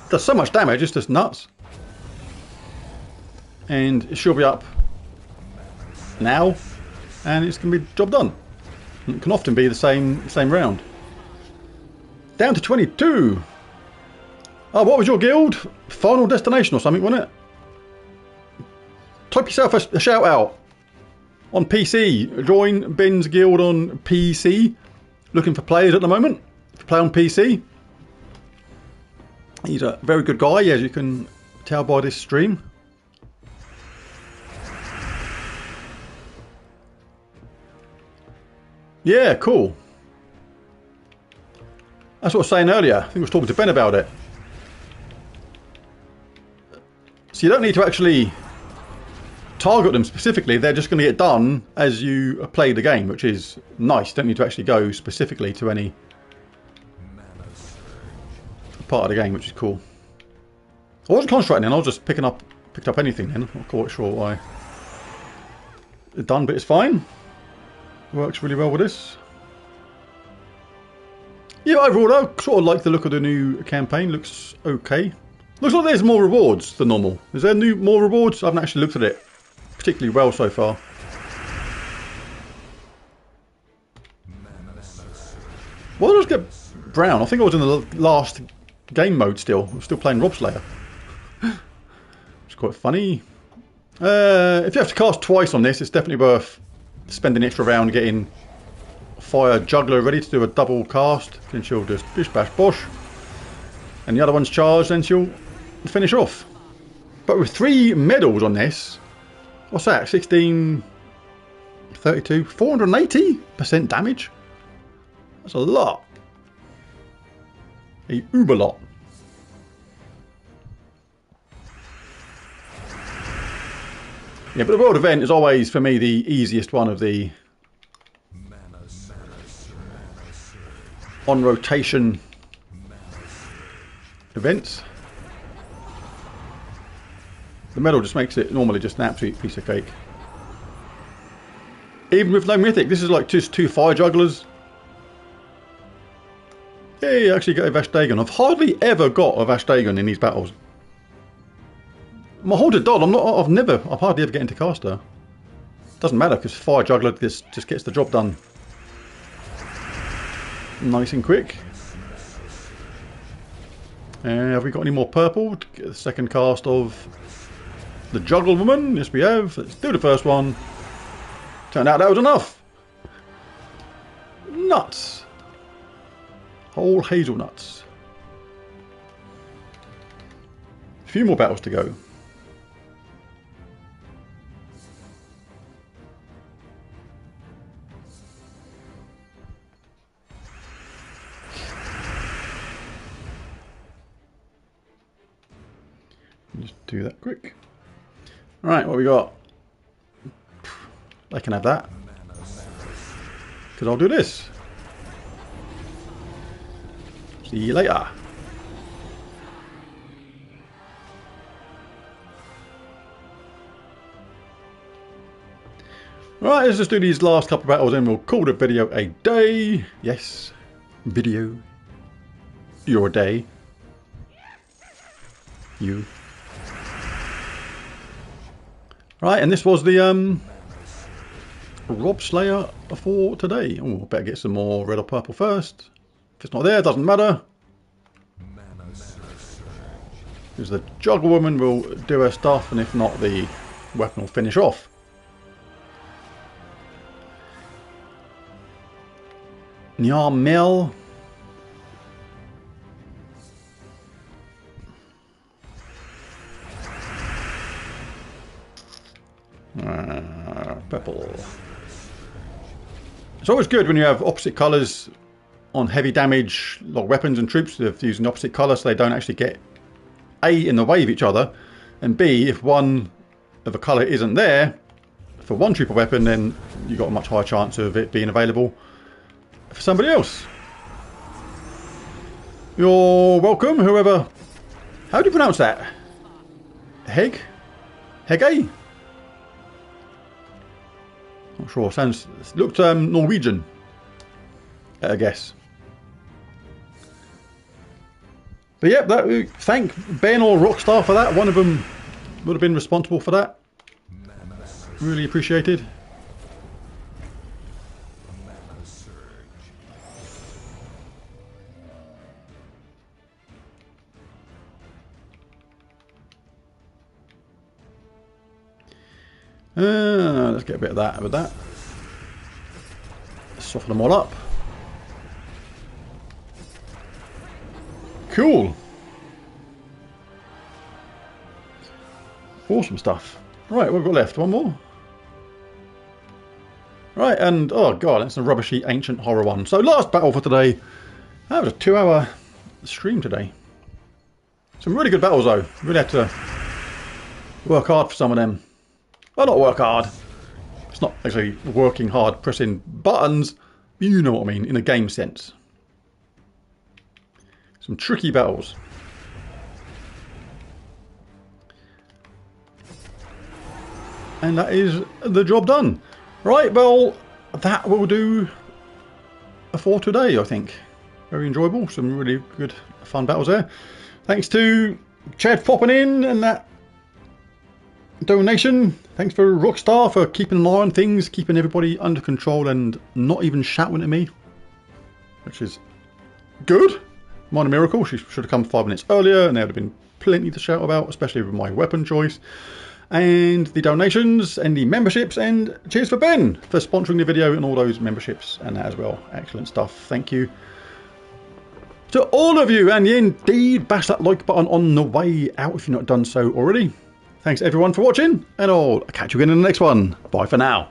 Speaker 1: does so much damage, it's just nuts. And it should be up now, and it's going to be job done. It can often be the same round. Down to 22. Oh, what was your guild? Final Destination or something, wasn't it? Type yourself a shout out on PC. Join Ben's guild on PC. Looking for players at the moment to play on PC. He's a very good guy, as you can tell by this stream. Yeah, cool. That's what I was saying earlier. I think I was talking to Ben about it. So you don't need to actually target them specifically. They're just going to get done as you play the game, which is nice. You don't need to actually go specifically to any part of the game, which is cool. I wasn't concentrating then. I was just picked up anything then. I'm not quite sure why it's done, but it's fine. Works really well with this. Yeah, overall I sort of like the look of the new campaign. Looks okay. Looks like there's more rewards than normal. Is there more rewards? I haven't actually looked at it particularly well so far. Why did I just get brown? I think I was in the last game mode still. I'm still playing Robslayer. It's quite funny. If you have to cast twice on this, it's definitely worth spending an extra round getting Fire Juggler ready to do a double cast. Then she'll just bish bash bosh. And the other one's charged, then she'll finish off. But with 3 medals on this, what's that? 16, 32, 480% damage? That's a lot. A uber lot. Yeah, but the world event is always, for me, the easiest one of the on rotation events. The medal just makes it normally just an absolute piece of cake. Even with no mythic, this is like just 2 fire jugglers. Yeah, you actually get a Vashtagan. I've hardly ever got a Vashtagan in these battles. My haunted doll, I've hardly ever get into caster. Doesn't matter because fire juggler just gets the job done. Nice and quick. Have we got any more purple? To get the second cast of the Juggle Woman? Yes, we have. Let's do the first one. Turned out that was enough. Nuts. Whole hazelnuts. A few more battles to go. Just do that quick. Right, what we got? I can have that. Because I'll do this. See you later. Right, let's just do these last couple of battles and we'll call the video a day. Yes, video. Your day. You. Right, and this was the Robslayer for today. Oh, better get some more red or purple first. If it's not there, doesn't matter. Because the Juggle Woman will do her stuff, and if not, the weapon will finish off. Nyarmel. Purple. It's always good when you have opposite colours on heavy damage like weapons and troops. They're using opposite colour so they don't actually get A, in the way of each other, and B, if one of a colour isn't there for one troop or weapon, then you've got a much higher chance of it being available for somebody else. You're welcome, whoever. How do you pronounce that? Hege? Not sure. Looked Norwegian, I guess. But yeah, thank Ben or Rockstar for that. One of them would have been responsible for that. Really appreciated. Let's get a bit of that with that. Soften them all up. Cool. Awesome stuff. Right, what have we got left? One more? Right, and oh god, that's a rubbishy ancient horror one. So last battle for today. That was a 2-hour stream today. Some really good battles though. Really had to work hard for some of them. Well, not work hard. It's not actually working hard pressing buttons. You know what I mean, in a game sense. Some tricky battles. And that is the job done. Right, well, that will do for today, I think. Very enjoyable. Some really good, fun battles there. Thanks to Chad popping in and that donation. Thanks for Rockstar for keeping an eye on things, keeping everybody under control and not even shouting at me. Which is good. Minor miracle. She should have come 5 minutes earlier and there would have been plenty to shout about, especially with my weapon choice. And the donations and the memberships, and cheers for Ben for sponsoring the video and all those memberships and that as well. Excellent stuff. Thank you to all of you, and indeed bash that like button on the way out if you've not done so already. Thanks everyone for watching, and I'll catch you again in the next one. Bye for now.